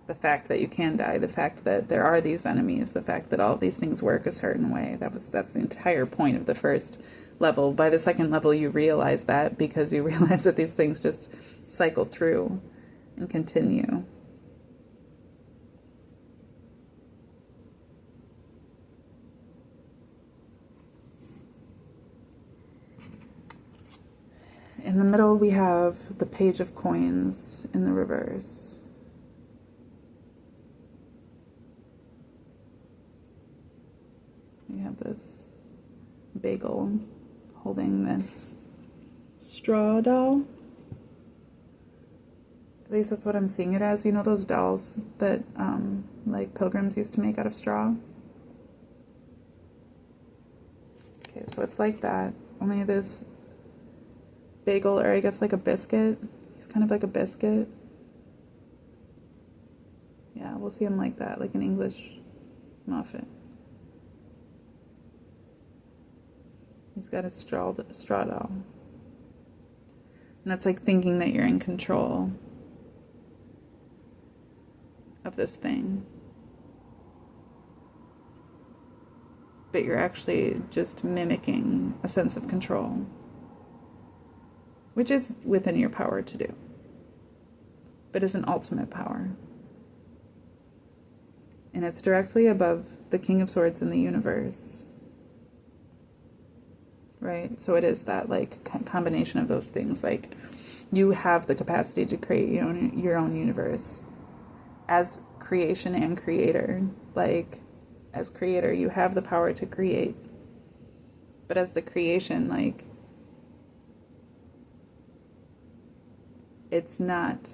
The fact that you can die, the fact that there are these enemies, the fact that all these things work a certain way. That's the entire point of the first level. By the second level, you realize that because you realize that these things just cycle through and continue. In the middle, we have the Page of Coins in the reverse. We have this bagel holding this straw doll. At least that's what I'm seeing it as. You know those dolls that like pilgrims used to make out of straw? Okay, so it's like that. Only this bagel, or I guess like a biscuit. He's kind of like a biscuit. Yeah, we'll see him like that, like an English muffin. He's got a straw doll. And that's like thinking that you're in control of this thing. But you're actually just mimicking a sense of control, which is within your power to do. but is an ultimate power. And it's directly above the King of Swords in the universe. Right? So it is that, like, combination of those things. Like, you have the capacity to create your own universe as creation and creator. Like, as creator, you have the power to create. But as the creation, like, that's not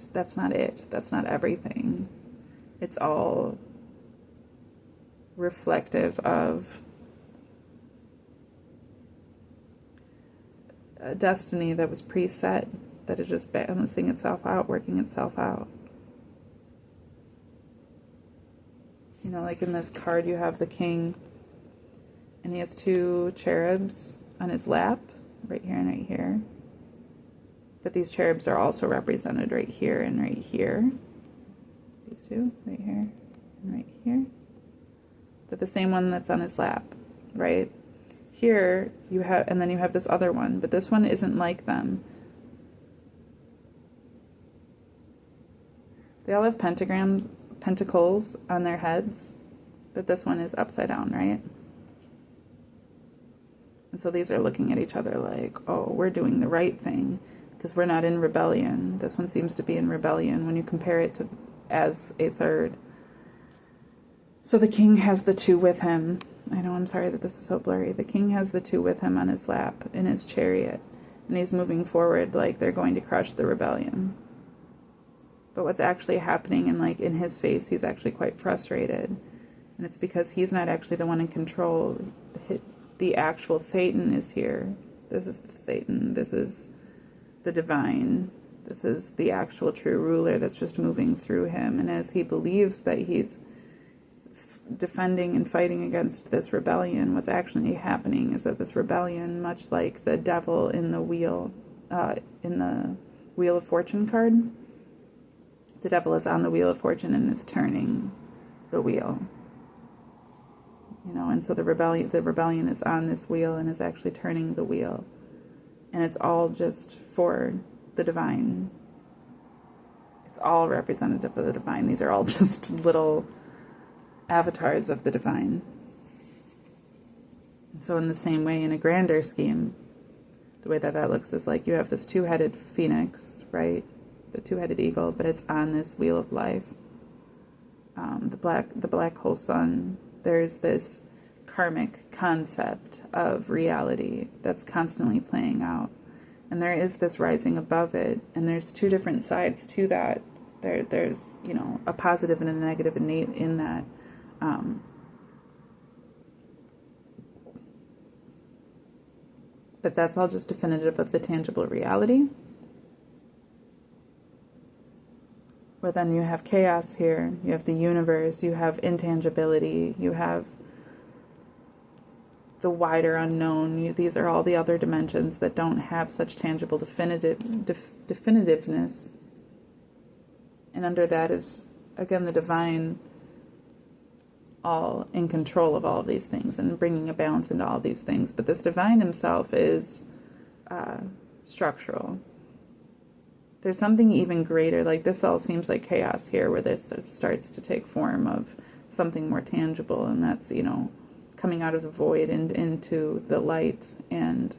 it. That's not everything. It's all reflective of a destiny that was preset, that is just balancing itself out, working itself out. You know, like in this card, you have the king, and he has two cherubs on his lap, right here and right here. But these cherubs are also represented right here and right here. These two, right here and right here. But the same one that's on his lap, right? Here you have, and then you have this other one, but this one isn't like them. They all have pentacles on their heads, but this one is upside down, right? And so these are looking at each other like, oh, we're doing the right thing because we're not in rebellion. This one seems to be in rebellion when you compare it to as a third. So the king has the two with him. I know, I'm sorry that this is so blurry. The king has the two with him on his lap in his chariot, and he's moving forward like they're going to crush the rebellion. But what's actually happening, and like in his face, he's actually quite frustrated. And it's because he's not actually the one in control. The actual Thetan is here. This is the Thetan. This is the divine. This is the actual true ruler that's just moving through him. And as he believes that he's defending and fighting against this rebellion, what's actually happening is that this rebellion, much like the devil in the Wheel of Fortune card, the devil is on the Wheel of Fortune and is turning the wheel. You know, and so the rebellion is on this wheel and is actually turning the wheel. And it's all just for the divine. It's all representative of the divine. These are all just little avatars of the divine. And so in the same way, in a grander scheme, the way that looks is like you have this two-headed phoenix, right? The two-headed eagle, but it's on this wheel of life. The black hole sun. There's this karmic concept of reality that's constantly playing out, and there is this rising above it, and there's two different sides to that. There's you know, a positive and a negative innate in that. But that's all just definitive of the tangible reality. Where then you have chaos here, you have the universe, you have intangibility, you have the wider unknown. These are all the other dimensions that don't have such tangible definitiveness. And under that is, again, the divine, all in control of all of these things and bringing a balance into all these things. But this divine himself is structural. There's something even greater, like this all seems like chaos here, where this starts to take form of something more tangible, and that's, you know, coming out of the void and into the light, and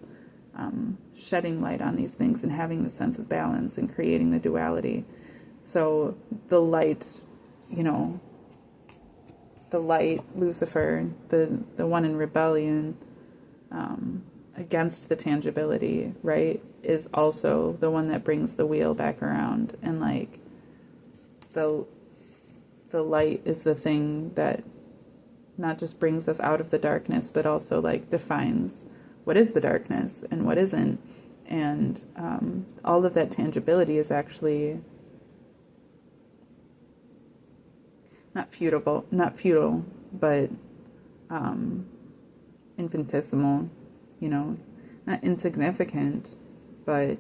shedding light on these things and having the sense of balance and creating the duality. So the light, you know, the light, Lucifer, the one in rebellion, against the tangibility, right, is also the one that brings the wheel back around. And like the light is the thing that not just brings us out of the darkness, but also like defines what is the darkness and what isn't. And all of that tangibility is actually not futile, but infinitesimal, you know, not insignificant, but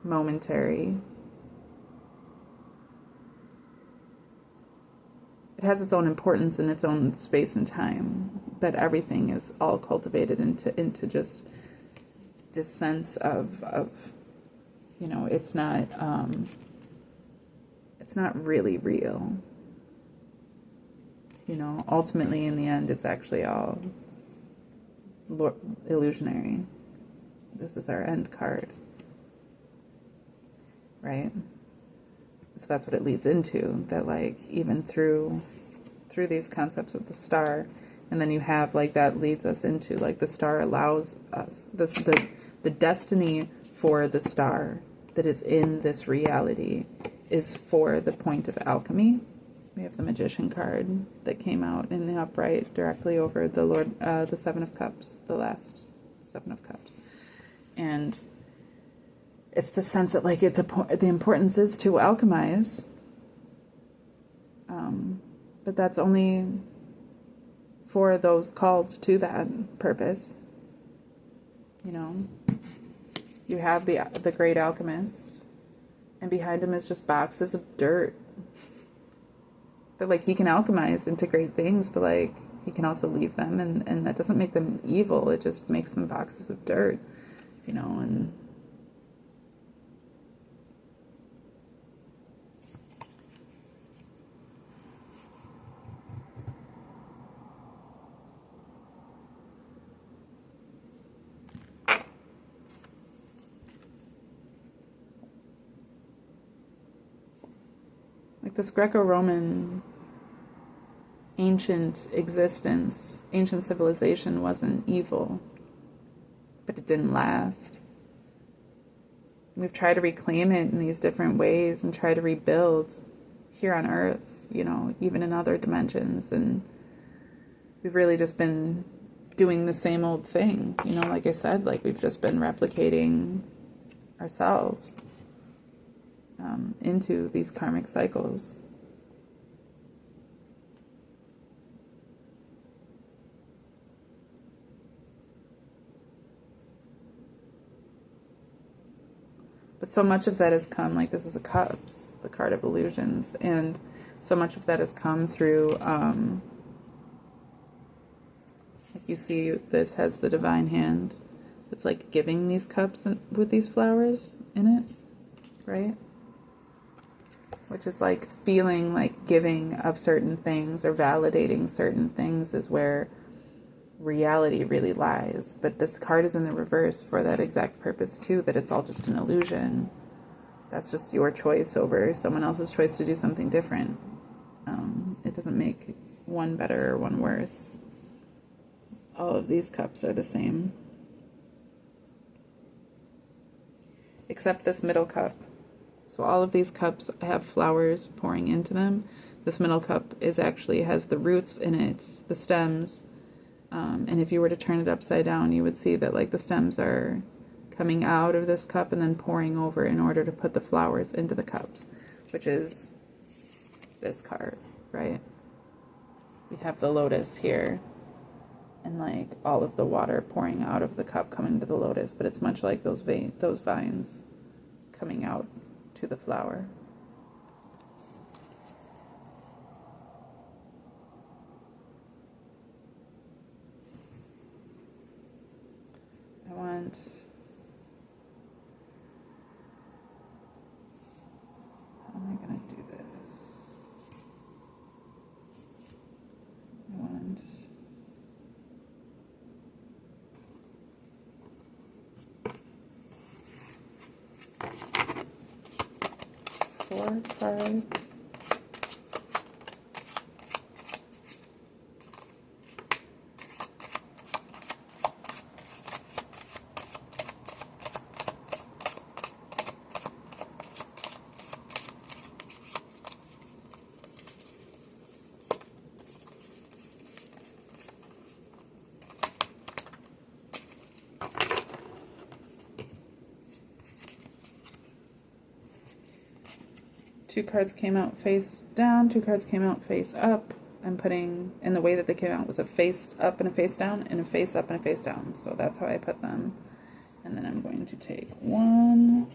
momentary. It has its own importance in its own space and time, but everything is all cultivated into just this sense of You know, it's not really real. You know, ultimately in the end, it's actually all illusionary. This is our end card, right? So that's what it leads into, that like even through these concepts of the star, and then you have like that leads us into like the star allows us this the destiny for the star that is in this reality is for the point of alchemy. We have the Magician card that came out in the upright directly over the Lord, the Seven of Cups, the last Seven of Cups, and it's the sense that like the importance is to alchemize, but that's only for those called to that purpose. You know, you have the great alchemist, and behind him is just boxes of dirt. But like he can alchemize into great things, but like he can also leave them, and that doesn't make them evil. It just makes them boxes of dirt, you know. And like this Greco-Roman ancient existence, ancient civilization wasn't evil, but it didn't last. We've tried to reclaim it in these different ways and try to rebuild here on Earth, you know, even in other dimensions. And we've really just been doing the same old thing, you know, like I said, like we've just been replicating ourselves into these karmic cycles. But so much of that has come, like this is a cups, the card of illusions, and so much of that has come through, like you see, this has the divine hand. It's like giving these cups with these flowers in it, right? Which is like feeling like giving of certain things or validating certain things is where reality really lies. But this card is in the reverse for that exact purpose too, that it's all just an illusion. That's just your choice over someone else's choice to do something different. It doesn't make one better or one worse. All of these cups are the same. Except this middle cup. So all of these cups have flowers pouring into them. This middle cup has the roots in it, the stems. And if you were to turn it upside down, you would see that like the stems are coming out of this cup and then pouring over in order to put the flowers into the cups, which is this card, right? We have the lotus here and like all of the water pouring out of the cup coming to the lotus, but it's much like those vines coming out to the flower. How am I going to do this? I want 4 cards. Two cards came out face down, 2 cards came out face up. I'm putting, and the way that they came out was a face up and a face down, and a face up and a face down. So that's how I put them. And then I'm going to take 1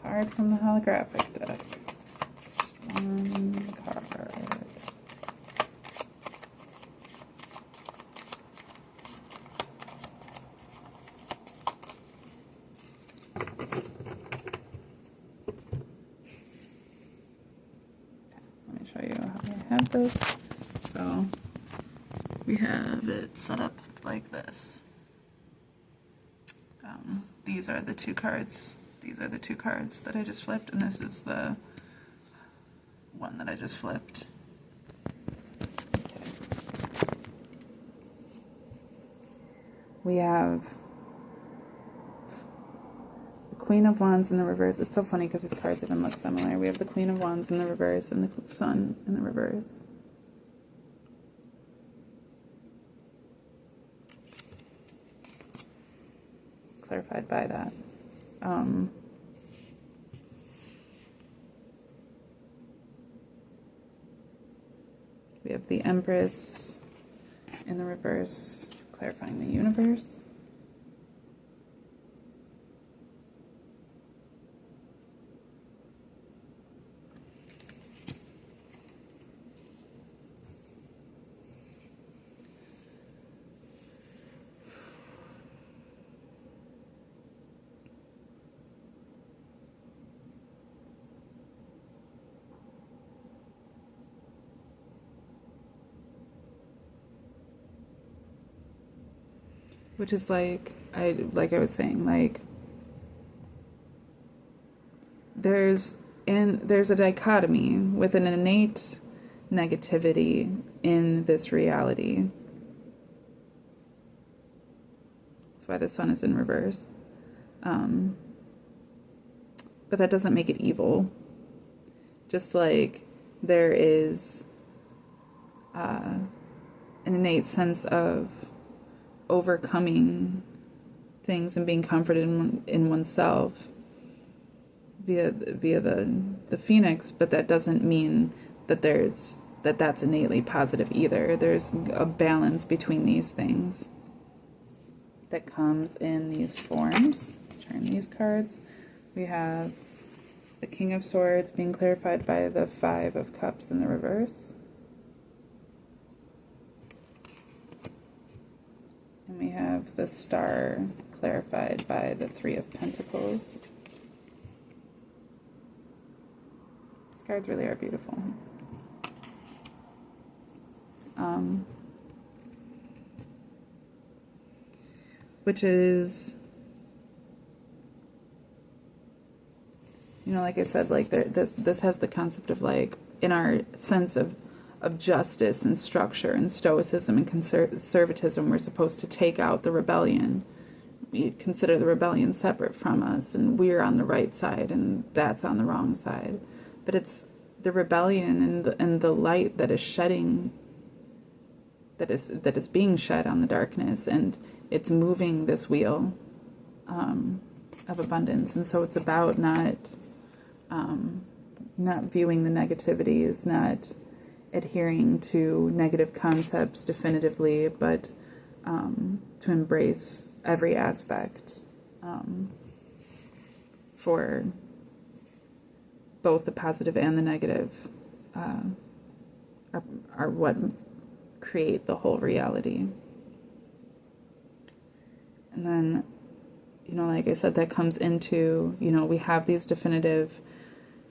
card from the holographic deck. Just 1 card. show you how I have this. So we have it set up like this. These are the two cards. These are the two cards that I just flipped, and this is the one that I just flipped. Okay. We have the Queen of Wands in the reverse. It's so funny because these cards even look similar. We have the Queen of Wands in the reverse and the Sun in the reverse. Clarified by that. We have the Empress in the reverse, clarifying the universe. Which is like I was saying, like there's a dichotomy with an innate negativity in this reality. That's why the Sun is in reverse. But that doesn't make it evil. Just like there is an innate sense of overcoming things and being comforted in oneself via the Phoenix, but that doesn't mean that that's innately positive either. There's a balance between these things that comes in these forms. Turn these cards. We have the King of Swords being clarified by the Five of Cups in the reverse. And we have the Star clarified by the Three of Pentacles. These cards really are beautiful. Which is, you know, like I said, like this has the concept of, like, in our sense of justice and structure and stoicism and conservatism, we're supposed to take out the rebellion. We consider the rebellion separate from us, and we're on the right side, and that's on the wrong side. But it's the rebellion and the light that is shedding, that is being shed on the darkness, and it's moving this wheel of abundance. And so it's about not viewing the negativities, not adhering to negative concepts definitively, but to embrace every aspect for both the positive and the negative are what create the whole reality. And then, you know, like I said, that comes into, you know, we have these definitive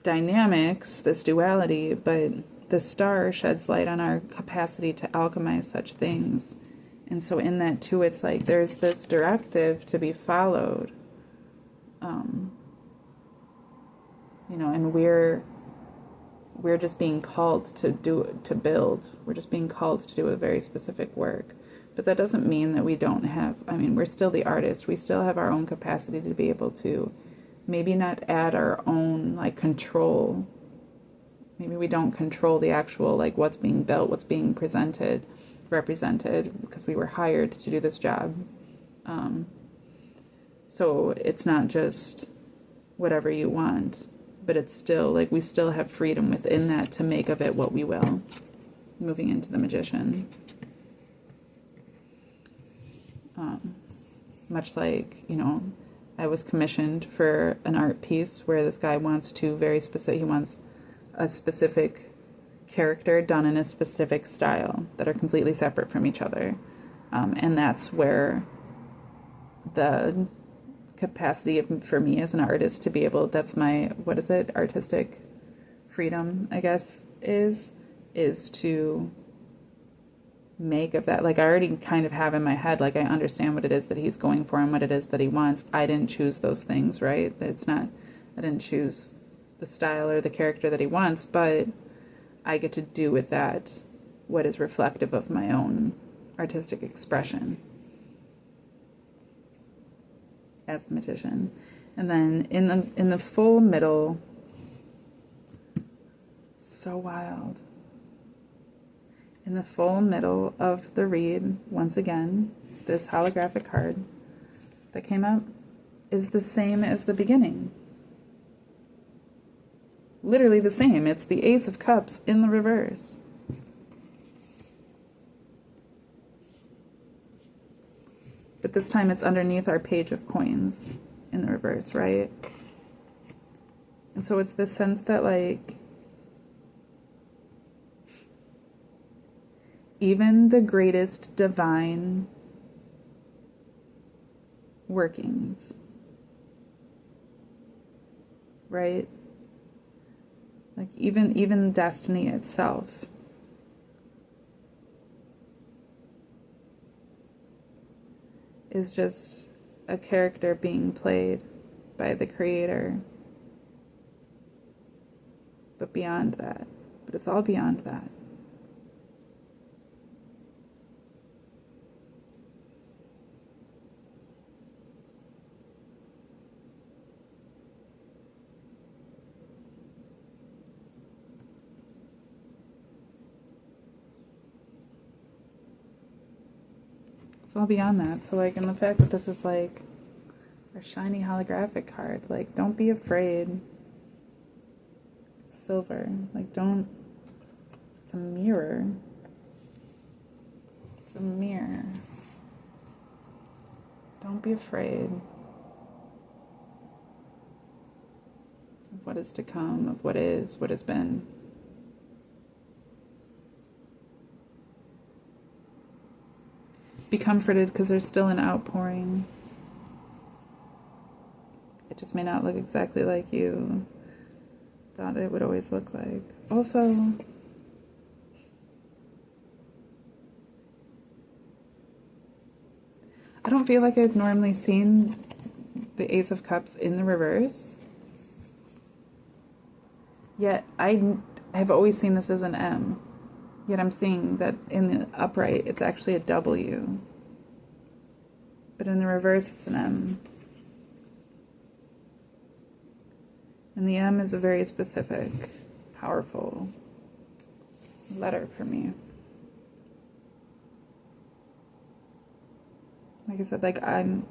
dynamics, this duality, but the Star sheds light on our capacity to alchemize such things. And so in that too, it's like there's this directive to be followed. You know, and we're just being called to build. We're just being called to do a very specific work. But that doesn't mean that we don't have, I mean, we're still the artist. We still have our own capacity to be able to maybe not add our own, like, control. Maybe we don't control the actual, like, what's being built, what's being represented, because we were hired to do this job. So it's not just whatever you want, but it's still, like, we still have freedom within that to make of it what we will. Moving into the Magician. Much like, you know, I was commissioned for an art piece where this guy wants to he wants a specific character done in a specific style that are completely separate from each other. And that's where the capacity for me as an artist to be able, that's my, artistic freedom, I guess, is is to make of that, like, I already kind of have in my head, like, I understand what it is that he's going for and what it is that he wants. I didn't choose those things, right? It's not, I didn't choose the style or the character that he wants, but I get to do with that what is reflective of my own artistic expression as the magician. And then in the full middle, so wild. In the full middle of the read, once again, this holographic card that came up is the same as the beginning. Literally the same. It's the Ace of Cups in the reverse. But this time it's underneath our Page of Coins in the reverse, right? And so it's this sense that, like, even the greatest divine workings, right? Like even destiny itself is just a character being played by the creator. But beyond that, but it's all beyond that. It's all beyond that. So, like, and the fact that this is like a shiny holographic card, like, don't be afraid. Silver, like, don't. It's a mirror. It's a mirror. Don't be afraid of what is to come, of what is, what has been. Be comforted because there's still an outpouring. It just may not look exactly like you thought it would always look like. Also, I don't feel like I've normally seen the Ace of Cups in the reverse. Yet I have always seen this as an M. Yet I'm seeing that in the upright, it's actually a W. But in the reverse, it's an M. And the M is a very specific, powerful letter for me. Like I said, like I've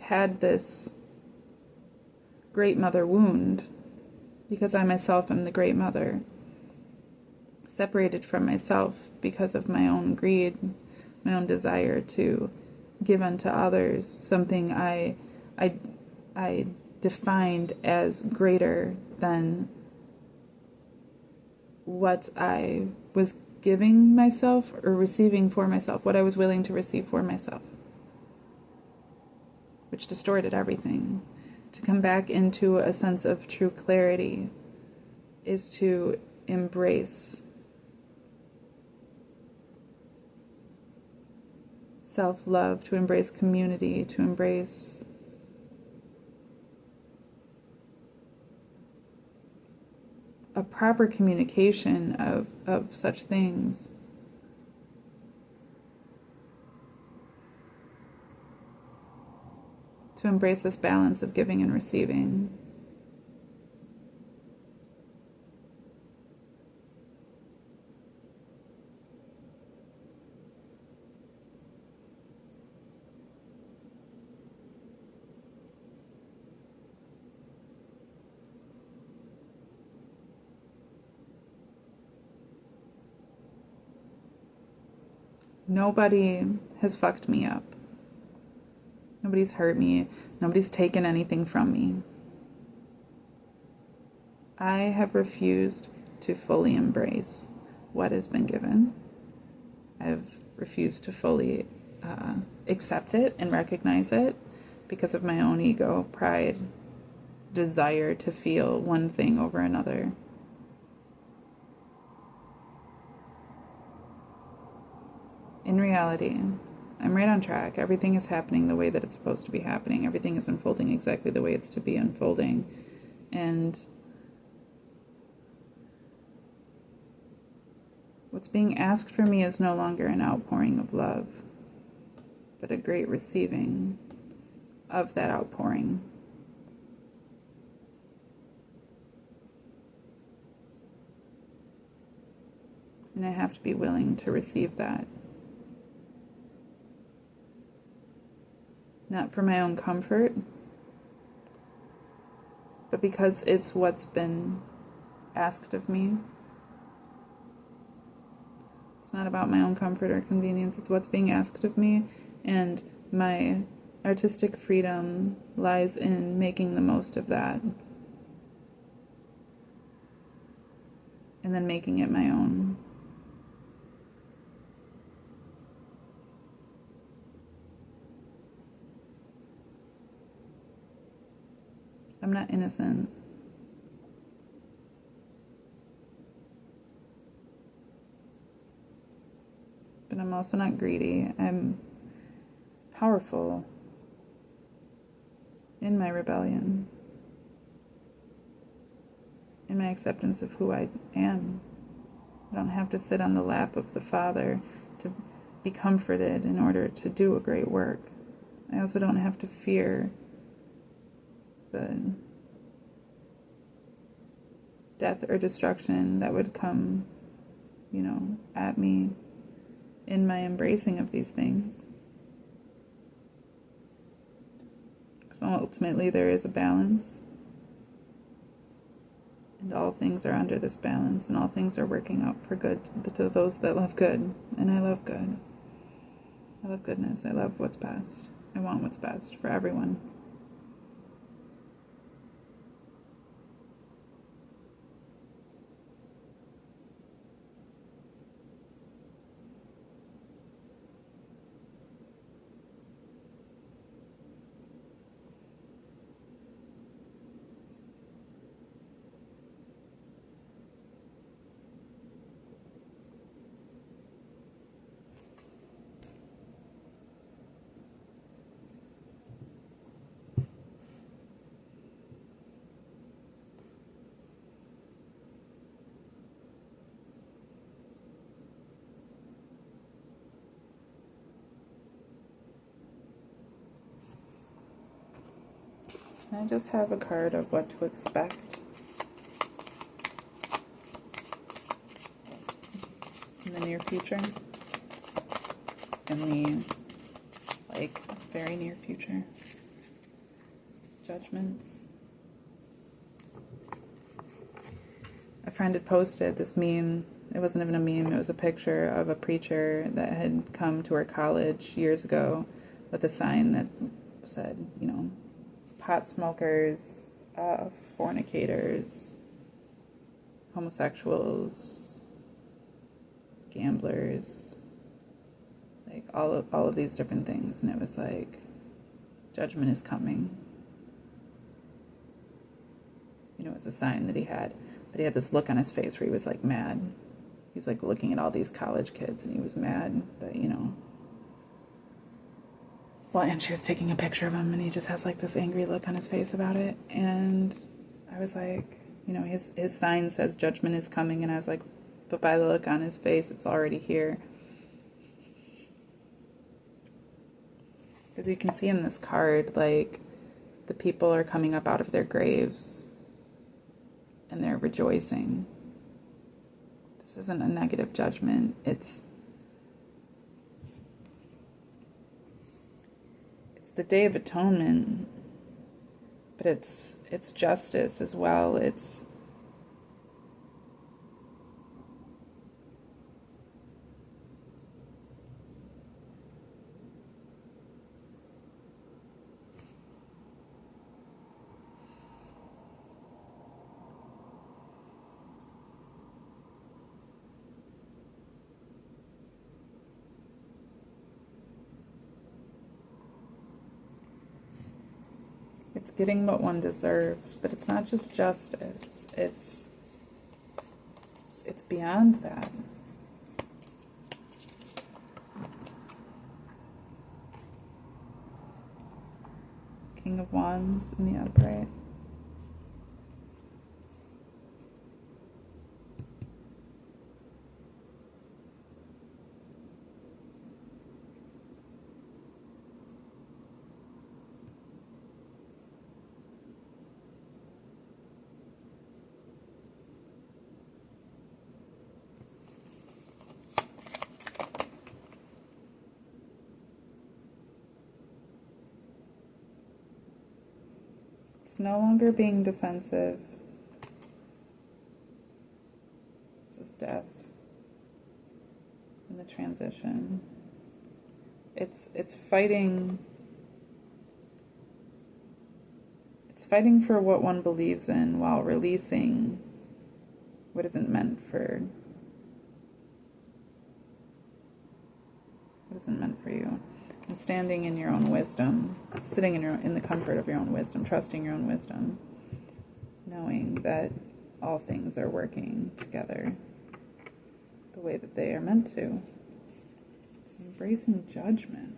had this great mother wound because I myself am the great mother. Separated from myself because of my own greed, my own desire to give unto others something I defined as greater than what I was giving myself or receiving for myself, what I was willing to receive for myself, which distorted everything. To come back into a sense of true clarity is to embrace self-love, to embrace community, to embrace a proper communication of such things. To embrace this balance of giving and receiving. Nobody has fucked me up. Nobody's hurt me. Nobody's taken anything from me. I have refused to fully embrace what has been given. I've refused to fully accept it and recognize it because of my own ego, pride, desire to feel one thing over another. in reality, I'm right on track. Everything is happening the way that it's supposed to be happening. Everything is unfolding exactly the way it's to be unfolding. And what's being asked for me is no longer an outpouring of love, but a great receiving of that outpouring. And I have to be willing to receive that. Not for my own comfort, but because it's what's been asked of me. It's not about my own comfort or convenience, it's what's being asked of me, and my artistic freedom lies in making the most of that, and then making it my own. I'm not innocent. But I'm also not greedy. I'm powerful in my rebellion, in my acceptance of who I am. I don't have to sit on the lap of the Father to be comforted in order to do a great work. I also don't have to fear the death or destruction that would come, at me in my embracing of these things. Because ultimately there is a balance, and all things are under this balance, and all things are working out for good to those that love good. And I love good. I love goodness. I love what's best. I want what's best for everyone. I just have a card of what to expect in the near future, in the very near future. Judgment. A friend had posted this meme. It wasn't even a meme, it was a picture of a preacher that had come to our college years ago with a sign that said, pot smokers, fornicators, homosexuals, gamblers, all of these different things. And it was like, judgment is coming. It's a sign that he had. But he had this look on his face where he was mad. He's looking at all these college kids, and he was mad that, well, and she was taking a picture of him, and he just has this angry look on his face about it. And I was his sign says judgment is coming, and I was but by the look on his face, it's already here. Because you can see in this card, the people are coming up out of their graves, and they're rejoicing. This isn't a negative judgment. It's the Day of Atonement, but it's justice as well. It's getting what one deserves, but it's not just justice. It's beyond that. King of Wands in the upright. It's no longer being defensive. This is death in the transition. It's fighting. It's fighting for what one believes in while releasing what isn't meant for. What isn't meant for you. And standing in your own wisdom, sitting in the comfort of your own wisdom, trusting your own wisdom, knowing that all things are working together the way that they are meant to. It's embracing judgment.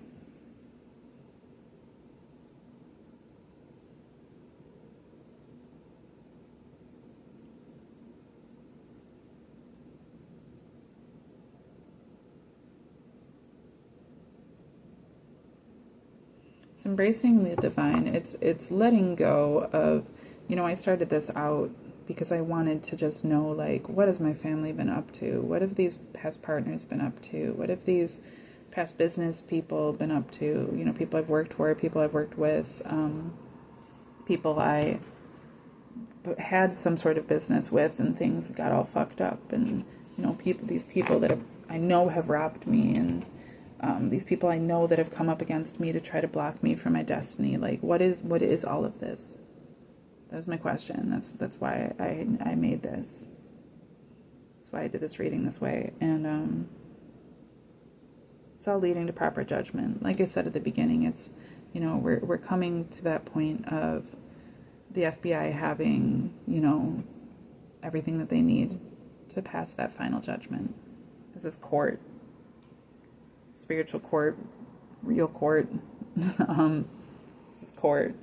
It's embracing the divine. It's letting go of, I started this out because I wanted to just know, like, what has my family been up to? What have these past partners been up to? What have these past business people been up to? People I've worked for, people I've worked with, people I had some sort of business with, and things got all fucked up. And, these people that I know have robbed me, and these people I know that have come up against me to try to block me from my destiny. Like, what is all of this? That was my question. That's why I made this. That's why I did this reading this way. And it's all leading to proper judgment. Like I said at the beginning, it's, we're coming to that point of the FBI having, everything that they need to pass that final judgment. This is court. Spiritual court, real court. This is court.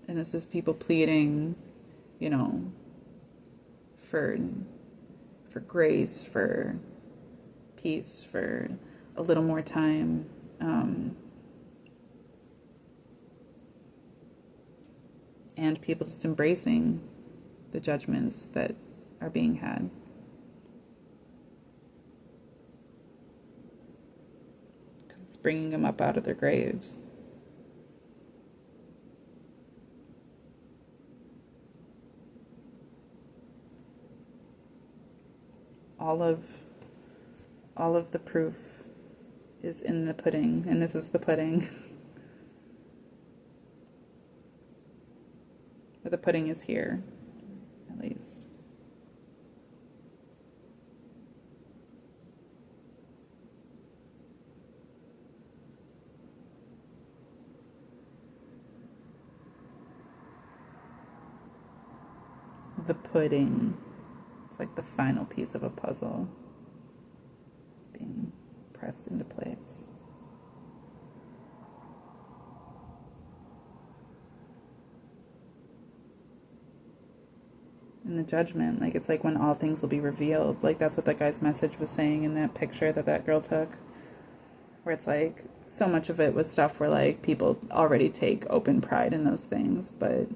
And this is people pleading, for grace, for peace, for a little more time. And people just embracing the judgments that are being had. Because it's bringing them up out of their graves. All of the proof is in the pudding, and this is the pudding. Or the pudding is here, at least. The pudding. It's like the final piece of a puzzle being pressed into place. And the judgment, like, it's like when all things will be revealed. Like, that's what that guy's message was saying in that picture that girl took. Where it's like, so much of it was stuff where, like, people already take open pride in those things. But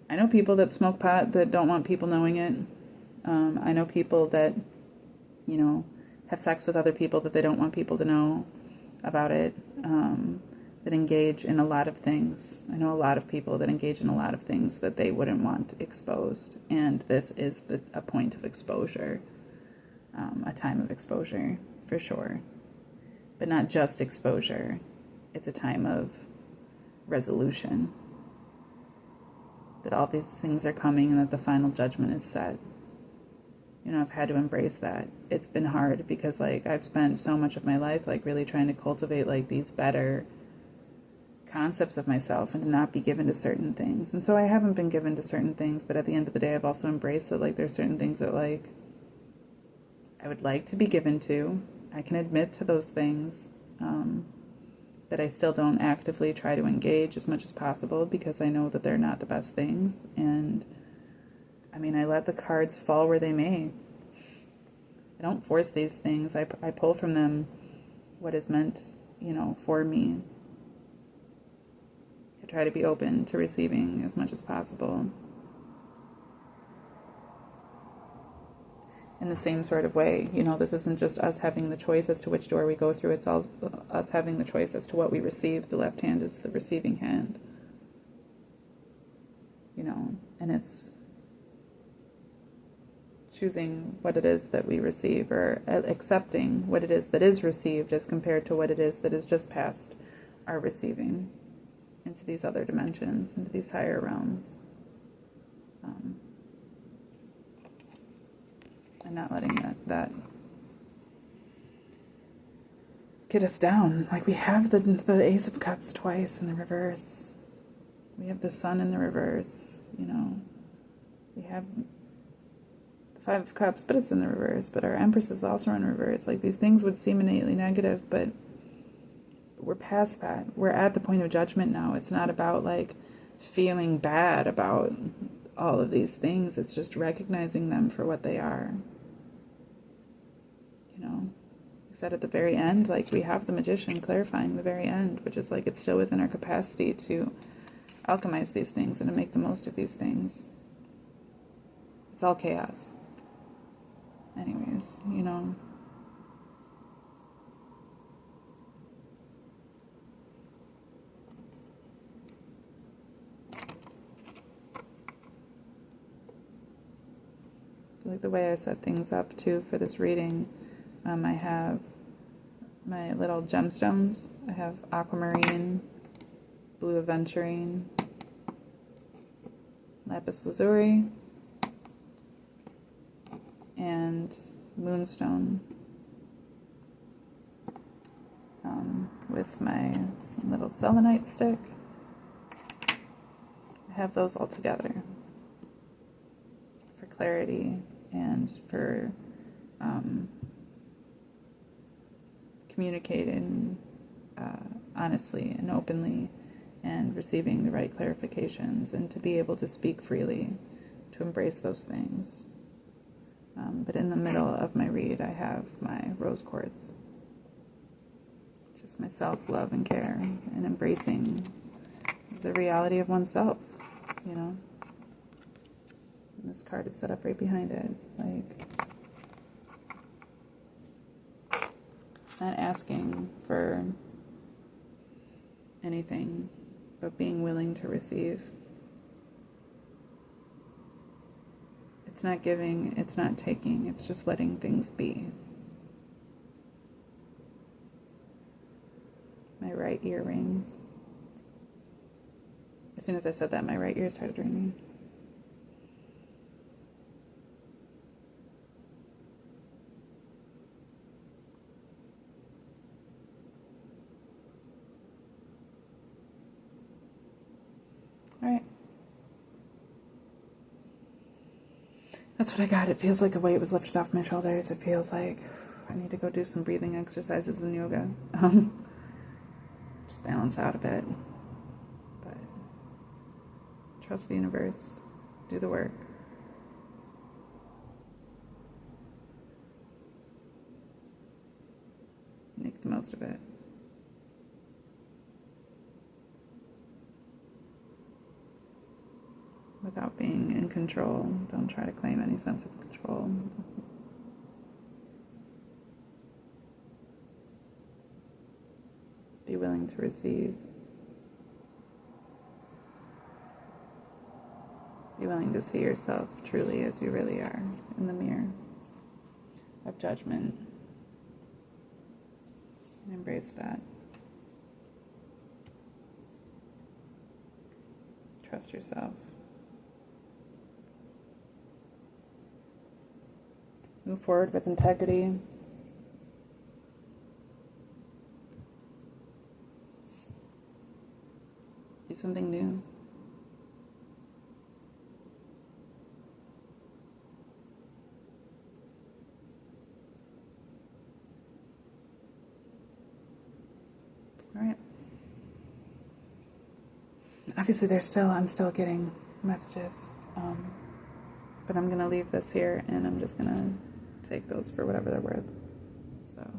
I know people that smoke pot that don't want people knowing it. I know people that, have sex with other people that they don't want people to know about it, that engage in a lot of things. I know a lot of people that engage in a lot of things that they wouldn't want exposed. And this is a point of exposure, a time of exposure, for sure. But not just exposure. It's a time of resolution. That all these things are coming and that the final judgment is set. I've had to embrace that. It's been hard because, like, I've spent so much of my life, like, really trying to cultivate, like, these better concepts of myself and to not be given to certain things. And so I haven't been given to certain things, but at the end of the day, I've also embraced that, like, there's certain things that, like, I would like to be given to. I can admit to those things. but I still don't actively try to engage as much as possible because I know that they're not the best things. And I mean, I let the cards fall where they may. I don't force these things. I pull from them what is meant, you know, for me. I try to be open to receiving as much as possible. In the same sort of way, you know, this isn't just us having the choice as to which door we go through, it's all us having the choice as to what we receive. The left hand is the receiving hand, you know, and it's choosing what it is that we receive, or accepting what it is that is received as compared to what it is that is just past our receiving into these other dimensions, into these higher realms. And not letting that get us down. Like, we have the Ace of Cups twice in the reverse. We have the Sun in the reverse, you know. We have the Five of Cups, but it's in the reverse. But our Empress is also in reverse. Like, these things would seem innately negative, but we're past that. We're at the point of judgment now. It's not about, like, feeling bad about all of these things. It's just recognizing them for what they are. You know, I said at the very end, like, we have the Magician clarifying the very end, which is like, it's still within our capacity to alchemize these things and to make the most of these things. It's all chaos. Anyways, you know. Like the way I set things up too for this reading, I have my little gemstones. I have aquamarine, blue aventurine, lapis lazuli, and moonstone, with my little selenite stick. I have those all together for clarity and for communicating honestly and openly and receiving the right clarifications, and to be able to speak freely, to embrace those things. But in the middle of my read, I have my rose quartz. Just my self-love and care and embracing the reality of oneself, you know. And this card is set up right behind it, like, not asking for anything, but being willing to receive. It's not giving, it's not taking, it's just letting things be. My right ear rings. As soon as I said that, my right ear started ringing. Alright. That's what I got. It feels like a weight was lifted off my shoulders. It feels like I need to go do some breathing exercises and yoga. Just balance out a bit. But trust the universe. Do the work. Make the most of it. Without being in control. Don't try to claim any sense of control. Be willing to receive. Be willing to see yourself truly as you really are in the mirror of judgment. And embrace that. Trust yourself. Move forward with integrity. Do something new. All right. obviously I'm still getting messages, but I'm going to leave this here, and I'm just going to take those for whatever they're worth. So